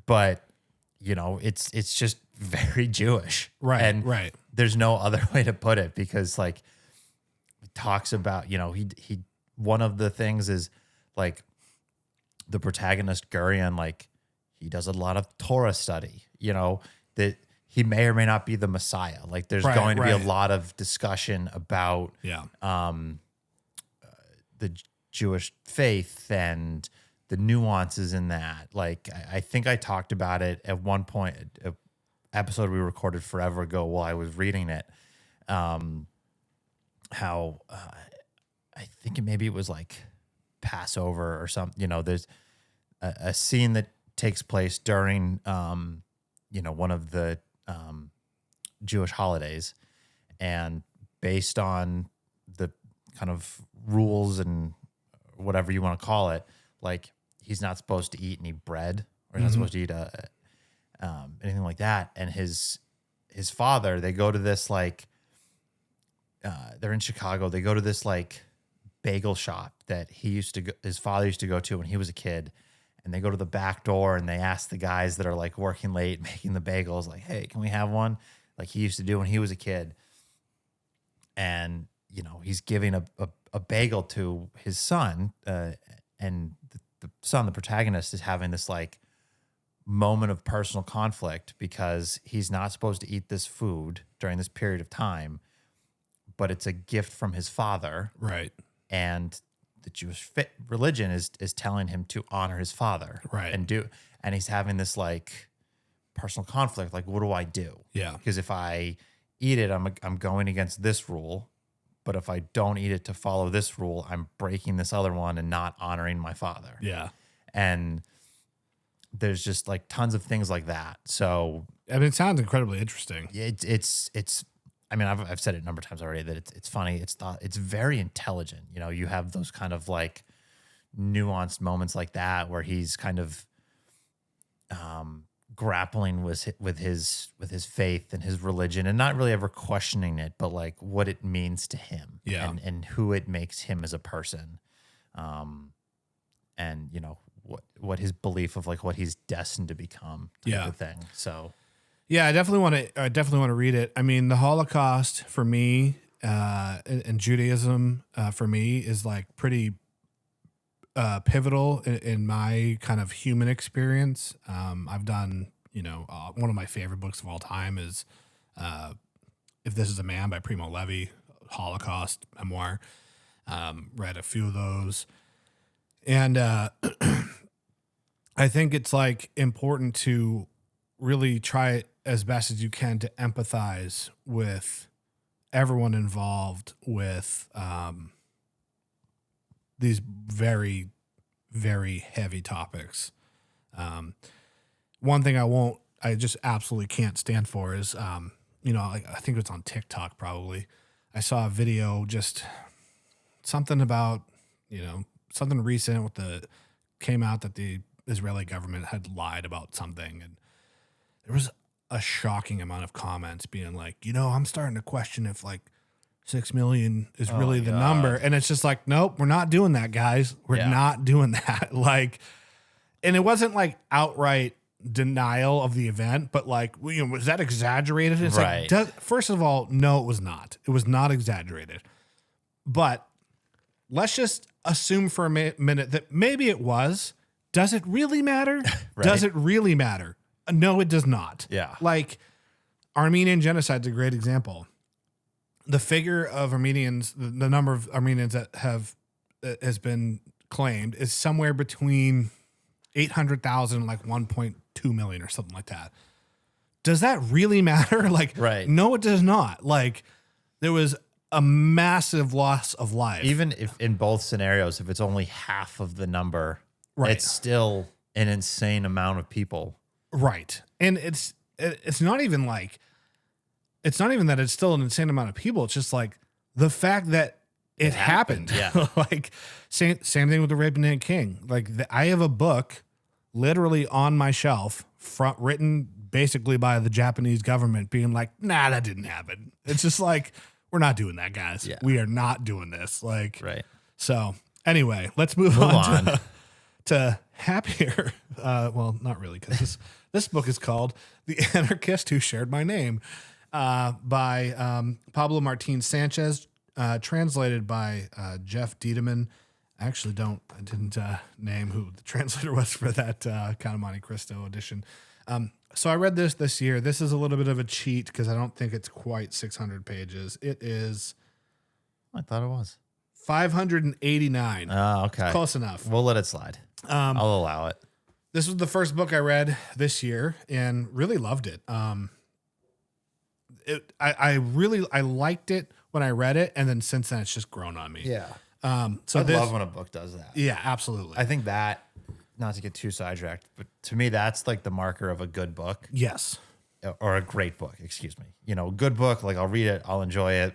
Speaker 2: but you know, it's just very Jewish,
Speaker 1: right?
Speaker 2: And
Speaker 1: right.
Speaker 2: There's no other way to put it, because like he talks about, you know, he one of the things is like the protagonist Gurion, like he does a lot of Torah study, you know, that he may or may not be the Messiah. Like there's going to be a lot of discussion about the Jewish faith and the nuances in that. Like I think I talked about it at one point, an episode we recorded forever ago while I was reading it, how I think maybe it was like Passover or something. You know, there's a scene that takes place during, you know, one of the Jewish holidays, and based on the kind of rules and whatever you want to call it, like he's not supposed to eat any bread, or he's not supposed to eat anything like that. And his father, they go to this like, they're in Chicago. They go to this like bagel shop that his father used to go to when he was a kid. And they go to the back door and they ask the guys that are like working late, making the bagels, like, hey, can we have one? Like he used to do when he was a kid. And, you know, he's giving a bagel to his son, and the son, the protagonist, is having this like moment of personal conflict because he's not supposed to eat this food during this period of time, but it's a gift from his father.
Speaker 1: Right.
Speaker 2: And Jewish religion is telling him to honor his father,
Speaker 1: Right.
Speaker 2: and he's having this like personal conflict. Like, what do I do?
Speaker 1: Yeah.
Speaker 2: Because if I eat it, I'm going against this rule. But if I don't eat it to follow this rule, I'm breaking this other one and not honoring my father.
Speaker 1: Yeah.
Speaker 2: And there's just like tons of things like that. So
Speaker 1: I mean, it sounds incredibly interesting.
Speaker 2: it's. I mean, I've said it a number of times already that it's funny. It's very intelligent. You know, you have those kind of like nuanced moments like that where he's kind of grappling with his faith and his religion, and not really ever questioning it, but like what it means to him, and who it makes him as a person, and you know what his belief of like what he's destined to become, type of thing. So
Speaker 1: yeah, I definitely want to read it. I mean, the Holocaust for me and Judaism for me is like pretty pivotal in my kind of human experience. I've done, one of my favorite books of all time is If This Is a Man by Primo Levi, Holocaust memoir. Read a few of those. And I think it's like important to really try as best as you can to empathize with everyone involved with these very, very heavy topics. One thing I just absolutely can't stand for is, I think it was on TikTok probably. I saw a video, just something about, something recent came out that the Israeli government had lied about something. And there was a shocking amount of comments being like, I'm starting to question if like 6 million is really the number. And it's just like, nope, we're not doing that, guys. We're not doing that. Like, and it wasn't like outright denial of the event, but like, was that exaggerated? It's
Speaker 2: right.
Speaker 1: Like, first of all, no, it was not. It was not exaggerated. But let's just assume for a minute that maybe it was. Does it really matter?
Speaker 2: Right.
Speaker 1: Does it really matter? No, it does not.
Speaker 2: Yeah.
Speaker 1: Like, Armenian genocide is a great example. The figure of Armenians, the number of Armenians that has been claimed is somewhere between 800,000 and like 1.2 million or something like that. Does that really matter? Like,
Speaker 2: right.
Speaker 1: No, it does not. Like, there was a massive loss of life.
Speaker 2: Even if in both scenarios, if it's only half of the number,
Speaker 1: right.
Speaker 2: It's still an insane amount of people.
Speaker 1: Right. And it's not even like, it's not even that it's still an insane amount of people. It's just like the fact that it happened.
Speaker 2: Yeah.
Speaker 1: Like same thing with the Rape of Nant King. Like I have a book literally on my shelf written basically by the Japanese government being like, nah, that didn't happen. It's just like, we're not doing that, guys.
Speaker 2: Yeah.
Speaker 1: We are not doing this. Like,
Speaker 2: right.
Speaker 1: So anyway, let's move on. To happier. Well, not really, because this book is called The Anarchist Who Shared My Name by Pablo Martin Sanchez, translated by Jeff Diedemann. I didn't name who the translator was for that Count of Monte Cristo edition. So I read this year. This is a little bit of a cheat because I don't think it's quite 600 pages. It is.
Speaker 2: I thought it was
Speaker 1: 589.
Speaker 2: Oh, okay.
Speaker 1: It's close enough.
Speaker 2: We'll let it slide. I'll allow it.
Speaker 1: This was the first book I read this year and really loved it. I liked it when I read it, and then since then it's just grown on me.
Speaker 2: Yeah.
Speaker 1: So
Speaker 2: I love when a book does that.
Speaker 1: Yeah, absolutely.
Speaker 2: I think that, not to get too sidetracked, but to me that's like the marker of a good book.
Speaker 1: Yes.
Speaker 2: Or a great book, excuse me. Good book, like I'll read it, I'll enjoy it,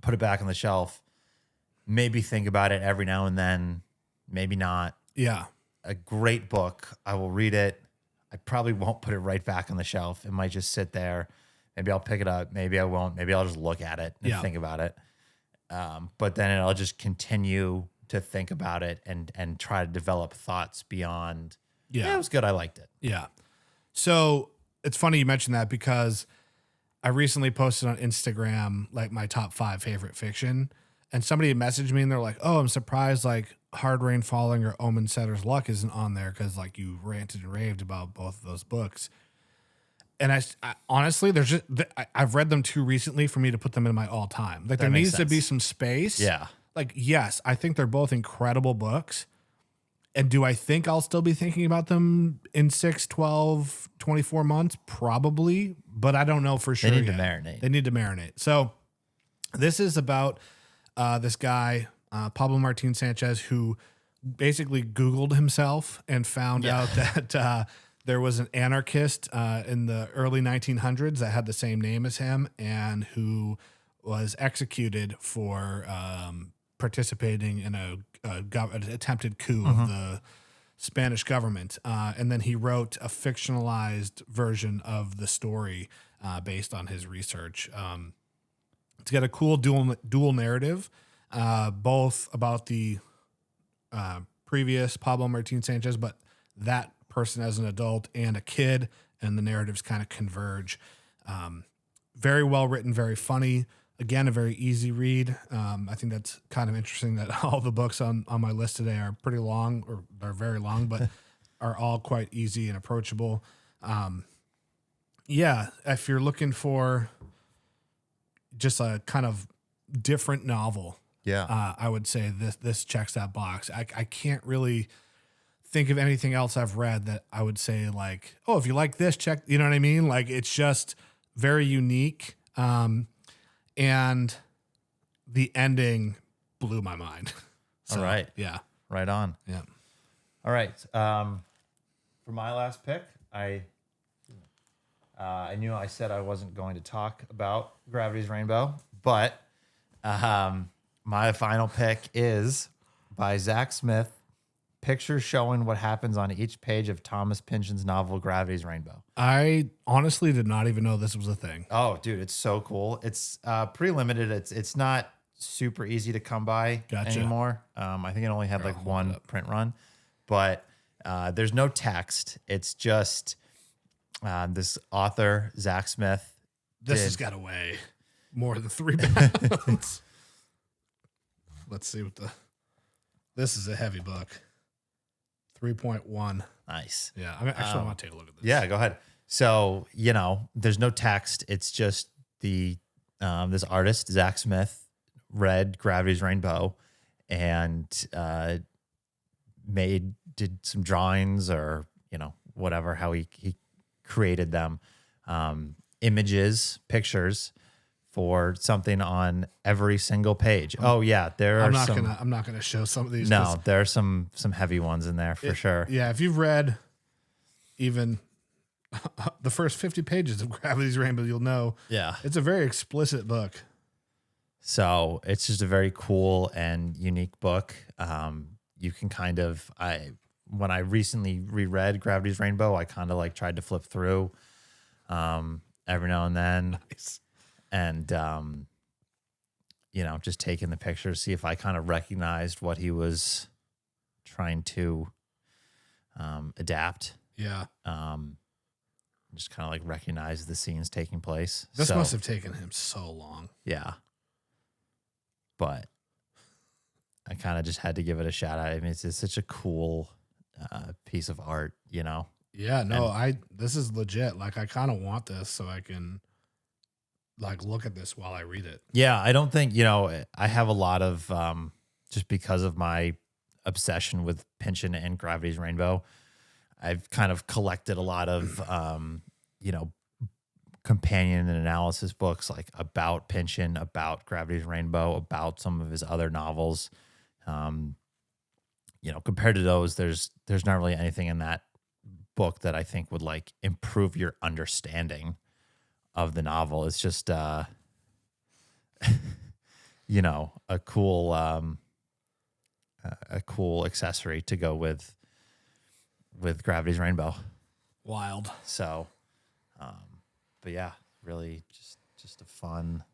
Speaker 2: put it back on the shelf, maybe think about it every now and then, maybe not.
Speaker 1: Yeah.
Speaker 2: A great book, I will read it. I probably won't put it right back on the shelf. It might just sit there. Maybe I'll pick it up. Maybe I won't. Maybe I'll just look at it and think about it. But then I'll just continue to think about it and try to develop thoughts beyond. Yeah, it was good. I liked it.
Speaker 1: Yeah. So it's funny you mentioned that because I recently posted on Instagram like my top 5 favorite fiction, and somebody messaged me and they're like, "Oh, I'm surprised like Hard Rain Falling or Omen Setter's Luck isn't on there because like you ranted and raved about both of those books." And I honestly, I've read them too recently for me to put them in my all time. Like there needs to be some space.
Speaker 2: Yeah.
Speaker 1: like, yes, I think they're both incredible books. And do I think I'll still be thinking about them in 6, 12, 24 months? Probably, but I don't know for sure.
Speaker 2: They need to marinate.
Speaker 1: They need to marinate. So this is about this guy, Pablo Martin Sanchez, who basically Googled himself and found out that there was an anarchist in the early 1900s that had the same name as him and who was executed for participating in an attempted coup of the Spanish government. And then he wrote a fictionalized version of the story based on his research. It's got a cool dual narrative, both about the previous Pablo Martin Sanchez, but that person as an adult and a kid, and the narratives kind of converge. Very well written, very funny. Again, a very easy read. I think that's kind of interesting that all the books on my list today are pretty long, or are very long, but are all quite easy and approachable. Yeah, if you're looking for just a kind of different novel, I would say this checks that box. I can't really think of anything else I've read that I would say like, oh, if you like this, check. You know what I mean? Like, it's just very unique. And the ending blew my mind. So,
Speaker 2: all right.
Speaker 1: Yeah.
Speaker 2: Right on.
Speaker 1: Yeah.
Speaker 2: All right. For my last pick, I knew I said I wasn't going to talk about Gravity's Rainbow, but my final pick is by Zach Smith, Pictures Showing What Happens on Each Page of Thomas Pynchon's novel Gravity's Rainbow. I
Speaker 1: honestly did not even know this was a thing.
Speaker 2: Oh, dude, it's so cool. It's pretty limited. It's not super easy to come by anymore. I think it only had like one print run, but there's no text. It's just this author, Zach Smith.
Speaker 1: This has got to weigh more than 3 pounds. Let's see what this is a heavy book. 3.1.
Speaker 2: Nice.
Speaker 1: Yeah. I actually want to take a look at this.
Speaker 2: Yeah, go ahead. So, there's no text. It's just this artist, Zach Smith, read Gravity's Rainbow and did some drawings or, whatever, how he created them, images, pictures for something on every single page. Oh yeah, I'm
Speaker 1: not gonna show some of these.
Speaker 2: No, there are some heavy ones in there for sure.
Speaker 1: Yeah, if you've read even the first 50 pages of Gravity's Rainbow, you'll know. Yeah, it's a very explicit book.
Speaker 2: So it's just a very cool and unique book. You can when I recently reread Gravity's Rainbow, I kind of like tried to flip through every now and then.
Speaker 1: Nice.
Speaker 2: And, just taking the pictures, see if I kind of recognized what he was trying to adapt.
Speaker 1: Yeah.
Speaker 2: Just kind of like recognize the scenes taking place.
Speaker 1: This must have taken him so long.
Speaker 2: Yeah. But I kind of just had to give it a shout out. I mean, it's such a cool piece of art,
Speaker 1: Yeah, no, this is legit. Like, I kind of want this so I can like look at this while I read it.
Speaker 2: Yeah, I don't think, I have a lot of, just because of my obsession with Pynchon and Gravity's Rainbow, I've kind of collected a lot of, companion and analysis books like about Pynchon, about Gravity's Rainbow, about some of his other novels. Compared to those, there's not really anything in that book that I think would like improve your understanding of the novel. It's just, a cool accessory to go with Gravity's Rainbow.
Speaker 1: Wild.
Speaker 2: So, but yeah, really just a fun,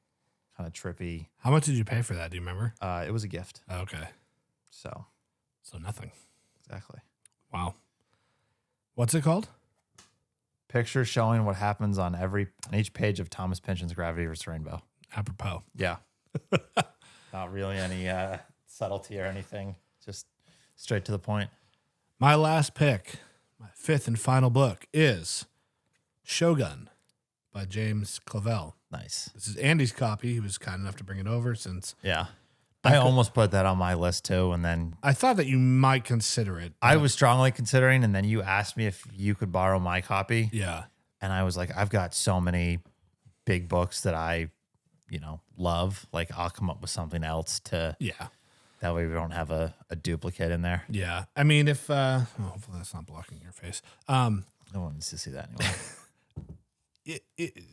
Speaker 2: kind of trippy.
Speaker 1: How much did you pay for that? Do you remember?
Speaker 2: It was a gift.
Speaker 1: Oh, okay.
Speaker 2: So
Speaker 1: nothing.
Speaker 2: Exactly.
Speaker 1: Wow. What's it called?
Speaker 2: Pictures showing what happens on each page of Thomas Pynchon's Gravity's Rainbow.
Speaker 1: Apropos.
Speaker 2: Yeah. Not really any subtlety or anything. Just straight to the point.
Speaker 1: My last pick, my fifth and final book, is Shogun by James Clavell.
Speaker 2: Nice.
Speaker 1: This is Andy's copy. He was kind enough to bring it over since
Speaker 2: I almost put that on my list too, and then
Speaker 1: I thought that you might consider it.
Speaker 2: I was strongly considering, and then you asked me if you could borrow my copy.
Speaker 1: Yeah.
Speaker 2: And I was like, I've got so many big books that I, love. Like, I'll come up with something else to.
Speaker 1: Yeah.
Speaker 2: That way we don't have a duplicate in there.
Speaker 1: Yeah. I mean, if hopefully that's not blocking your face.
Speaker 2: No one needs to see that anyway.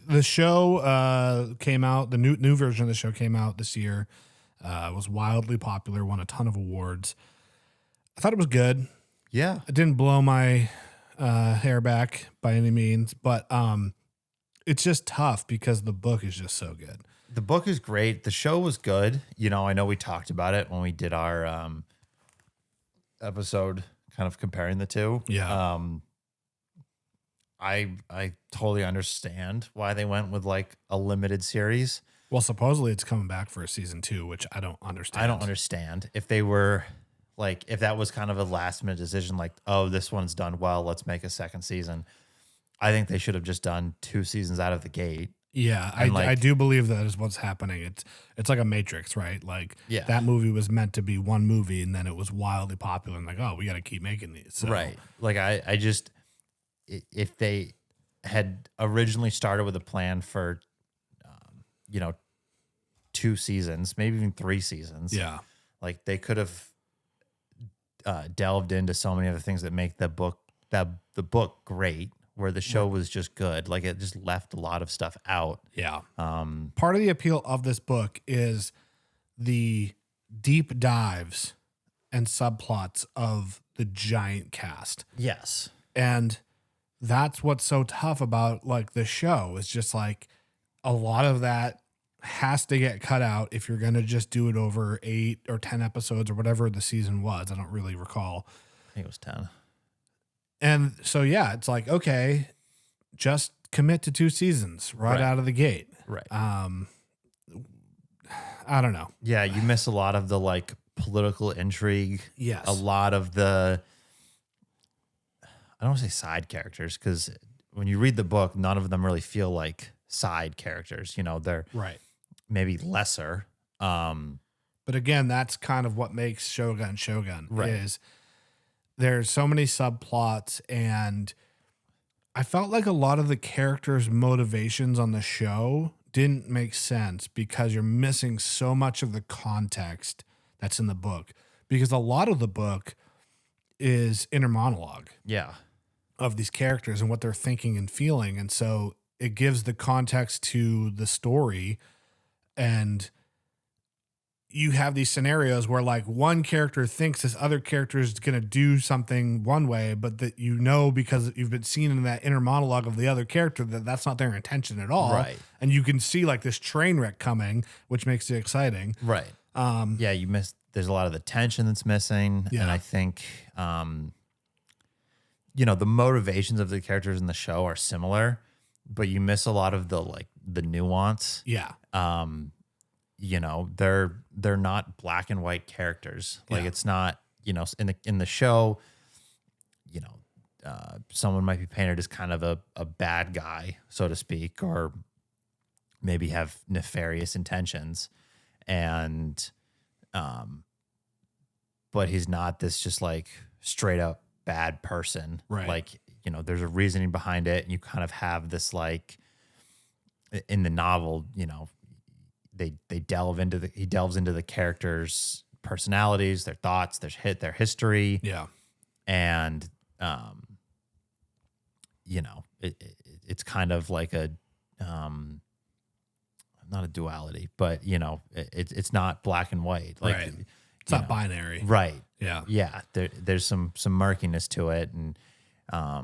Speaker 1: The show came out. The new version of the show came out this year. Was wildly popular. Won a ton of awards. I thought it was good.
Speaker 2: Yeah,
Speaker 1: it didn't blow my hair back by any means, but it's just tough because the book is just so good.
Speaker 2: The book is great. The show was good. I know we talked about it when we did our episode, kind of comparing the two.
Speaker 1: Yeah.
Speaker 2: I totally understand why they went with like a limited series.
Speaker 1: Well, supposedly it's coming back for a season 2, which I don't understand.
Speaker 2: I don't understand. If they were like, if that was kind of a last minute decision, like, oh, this one's done well, let's make a second season. I think they should have just done 2 seasons out of the gate.
Speaker 1: Yeah, I do believe that is what's happening. It's like a Matrix, right? Like that movie was meant to be one movie, and then it was wildly popular, and like, oh, we got to keep making these. So.
Speaker 2: Right. Like I just, if they had originally started with a plan for, 2 seasons, maybe even 3 seasons.
Speaker 1: Yeah.
Speaker 2: Like they could have delved into so many other things that make the book great, where the show was just good. Like it just left a lot of stuff out.
Speaker 1: Yeah. Part of the appeal of this book is the deep dives and subplots of the giant cast.
Speaker 2: Yes.
Speaker 1: And that's what's so tough about like the show. It's just like a lot of that has to get cut out if you're going to just do it over 8 or 10 episodes or whatever the season was. I don't really recall.
Speaker 2: I think it was 10.
Speaker 1: And so, yeah, it's like, okay, just commit to 2 seasons right out of the gate.
Speaker 2: Right.
Speaker 1: I don't know.
Speaker 2: Yeah. You miss a lot of the like political intrigue.
Speaker 1: Yes.
Speaker 2: A lot of the, I don't want to say side characters, because when you read the book, none of them really feel like side characters. They're
Speaker 1: right.
Speaker 2: Maybe lesser.
Speaker 1: But again, that's kind of what makes Shogun
Speaker 2: right.
Speaker 1: is there's so many subplots, and I felt like a lot of the characters' motivations on the show didn't make sense because you're missing so much of the context that's in the book, because a lot of the book is inner monologue.
Speaker 2: Yeah.
Speaker 1: Of these characters and what they're thinking and feeling. And so it gives the context to the story, and you have these scenarios where like one character thinks this other character is going to do something one way, but that because you've been seen in that inner monologue of the other character that that's not their intention at all.
Speaker 2: Right.
Speaker 1: And you can see like this train wreck coming, which makes it exciting.
Speaker 2: Right. There's a lot of the tension that's missing.
Speaker 1: Yeah.
Speaker 2: And I think, the motivations of the characters in the show are similar, but you miss a lot of the nuance.
Speaker 1: Yeah.
Speaker 2: They're not black and white characters. Like it's not, in the show, someone might be painted as kind of a bad guy, so to speak, or maybe have nefarious intentions. And, but he's not this just like straight up bad person.
Speaker 1: Right.
Speaker 2: Like, there's a reasoning behind it. And you kind of have this, like in the novel, he delves into the characters' personalities, their thoughts, their history.
Speaker 1: Yeah.
Speaker 2: And, it's kind of like a, not a duality, but it's not black and white. Like
Speaker 1: right. It's not binary.
Speaker 2: Right.
Speaker 1: Yeah.
Speaker 2: Yeah. There's some murkiness to it. And, I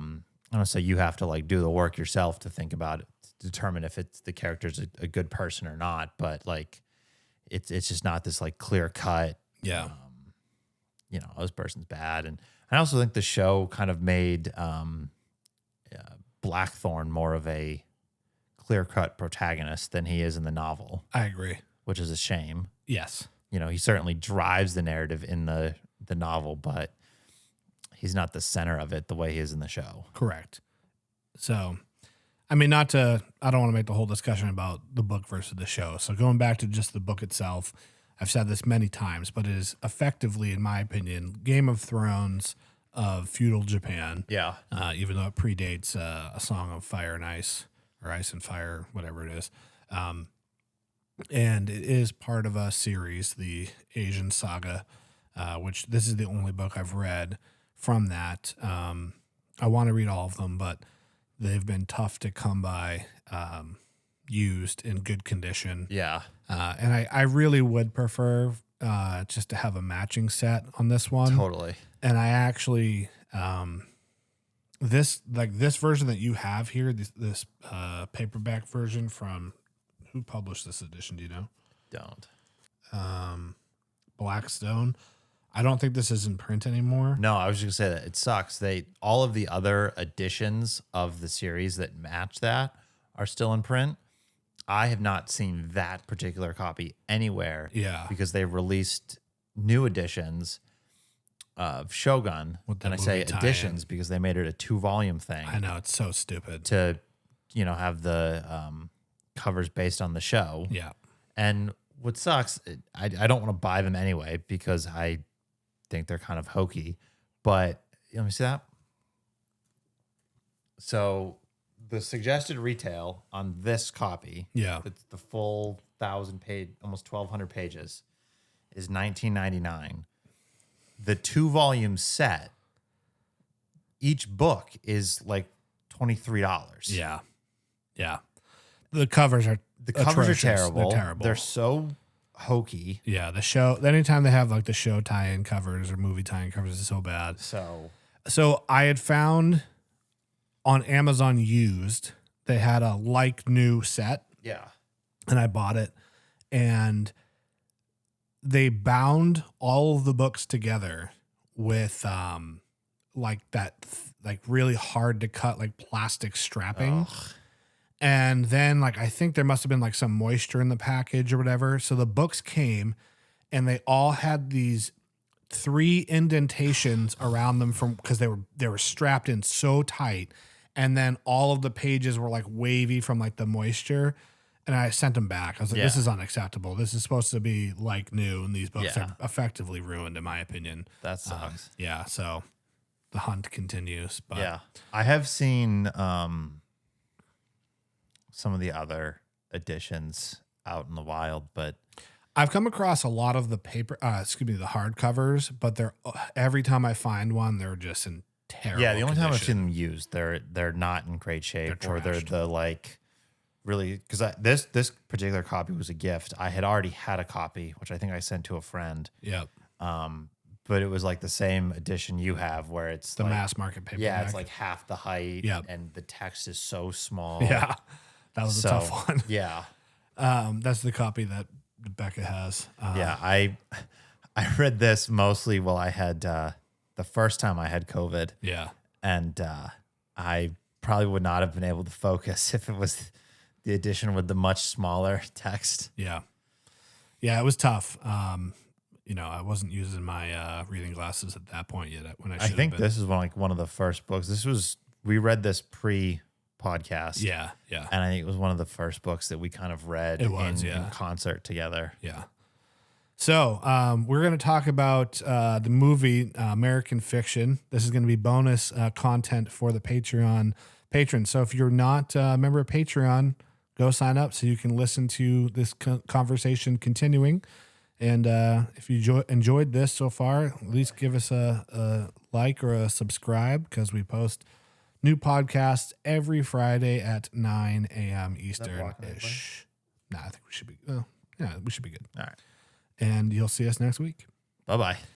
Speaker 2: don't say you have to like do the work yourself to think about it, to determine if the character's a good person or not. But like, it's just not this like clear cut,
Speaker 1: Yeah.
Speaker 2: This person's bad. And I also think the show kind of made, Blackthorn more of a clear-cut protagonist than he is in the novel.
Speaker 1: I agree.
Speaker 2: Which is a shame.
Speaker 1: Yes.
Speaker 2: He certainly drives the narrative in the novel, but he's not the center of it the way he is in the show.
Speaker 1: Correct. So, I mean, I don't want to make the whole discussion about the book versus the show. So going back to just the book itself, I've said this many times, but it is effectively, in my opinion, Game of Thrones of feudal Japan.
Speaker 2: Yeah.
Speaker 1: Even though it predates A Song of Fire and Ice, or Ice and Fire, whatever it is. And it is part of a series, the Asian Saga, which this is the only book I've read from that. I want to read all of them, but they've been tough to come by, used in good condition.
Speaker 2: Yeah.
Speaker 1: And I really would prefer just to have a matching set on this one.
Speaker 2: Totally.
Speaker 1: And I actually, this version that you have here, this paperback version from, who published this edition? Do you know?
Speaker 2: Don't.
Speaker 1: Blackstone. I don't think this is in print anymore.
Speaker 2: No, I was just gonna say that it sucks. All of the other editions of the series that match that are still in print. I have not seen that particular copy anywhere.
Speaker 1: Yeah.
Speaker 2: Because they released new editions of Shogun. And I say editions because they made it a 2-volume thing.
Speaker 1: I know, it's so stupid.
Speaker 2: To, have the covers based on the show.
Speaker 1: Yeah.
Speaker 2: And what sucks, I don't want to buy them anyway because I think they're kind of hokey. But let me see that. So the suggested retail on this copy, it's the full 1,000-page, almost 1,200 pages, is $19.99. The 2-volume set, each book is like $23.
Speaker 1: Yeah. Yeah. The covers are
Speaker 2: terrible.
Speaker 1: They're terrible.
Speaker 2: They're so hokey.
Speaker 1: Yeah, the show. Anytime they have like the show tie-in covers or movie tie-in covers, is so bad. So I had found on Amazon used, they had a like new set.
Speaker 2: Yeah,
Speaker 1: and I bought it, and they bound all of the books together with like that like really hard to cut like plastic strapping.
Speaker 2: Ugh.
Speaker 1: And then, like, I think there must have been like some moisture in the package or whatever. So the books came, and they all had these 3 indentations around them because they were strapped in so tight. And then all of the pages were like wavy from like the moisture. And I sent them back. I was like, this is unacceptable. This is supposed to be like new, and these books are effectively ruined, in my opinion.
Speaker 2: That sucks.
Speaker 1: Yeah. So the hunt continues. But
Speaker 2: yeah, I have seen some of the other editions out in the wild, but
Speaker 1: I've come across a lot of the the hardcovers, but every time I find one, they're just in terrible
Speaker 2: yeah, the only time I've
Speaker 1: condition.
Speaker 2: seen them used, they're not in great shape,
Speaker 1: They're
Speaker 2: or they're
Speaker 1: trashed.
Speaker 2: the like really, because this particular copy was a gift. I had already had a copy, which I think I sent to a friend.
Speaker 1: Yep.
Speaker 2: But it was like the same edition you have, where it's
Speaker 1: The
Speaker 2: like,
Speaker 1: mass market paperback.
Speaker 2: yeah, it's like half the height,
Speaker 1: Yep.
Speaker 2: and the text is so small.
Speaker 1: Yeah. That was a tough one.
Speaker 2: Yeah.
Speaker 1: That's the copy that Becca has.
Speaker 2: Yeah, I read this mostly while I had the first time I had COVID.
Speaker 1: Yeah.
Speaker 2: And I probably would not have been able to focus if it was the edition with the much smaller text.
Speaker 1: Yeah. Yeah, it was tough. I wasn't using my reading glasses at that point yet when I should have been.
Speaker 2: I think this is one of the first books. We read this pre-podcast.
Speaker 1: Yeah, yeah.
Speaker 2: And I think it was one of the first books that we kind of read in concert together.
Speaker 1: Yeah. So we're going to talk about the movie American Fiction. This is going to be bonus content for the Patreon patrons. So if you're not a member of Patreon, go sign up so you can listen to this conversation continuing. And if you enjoyed this so far, at least give us a like or a subscribe, because we post new podcasts every Friday at 9 a.m. Eastern-ish. I think we should be. We should be good.
Speaker 2: All right.
Speaker 1: And you'll see us next week.
Speaker 2: Bye-bye.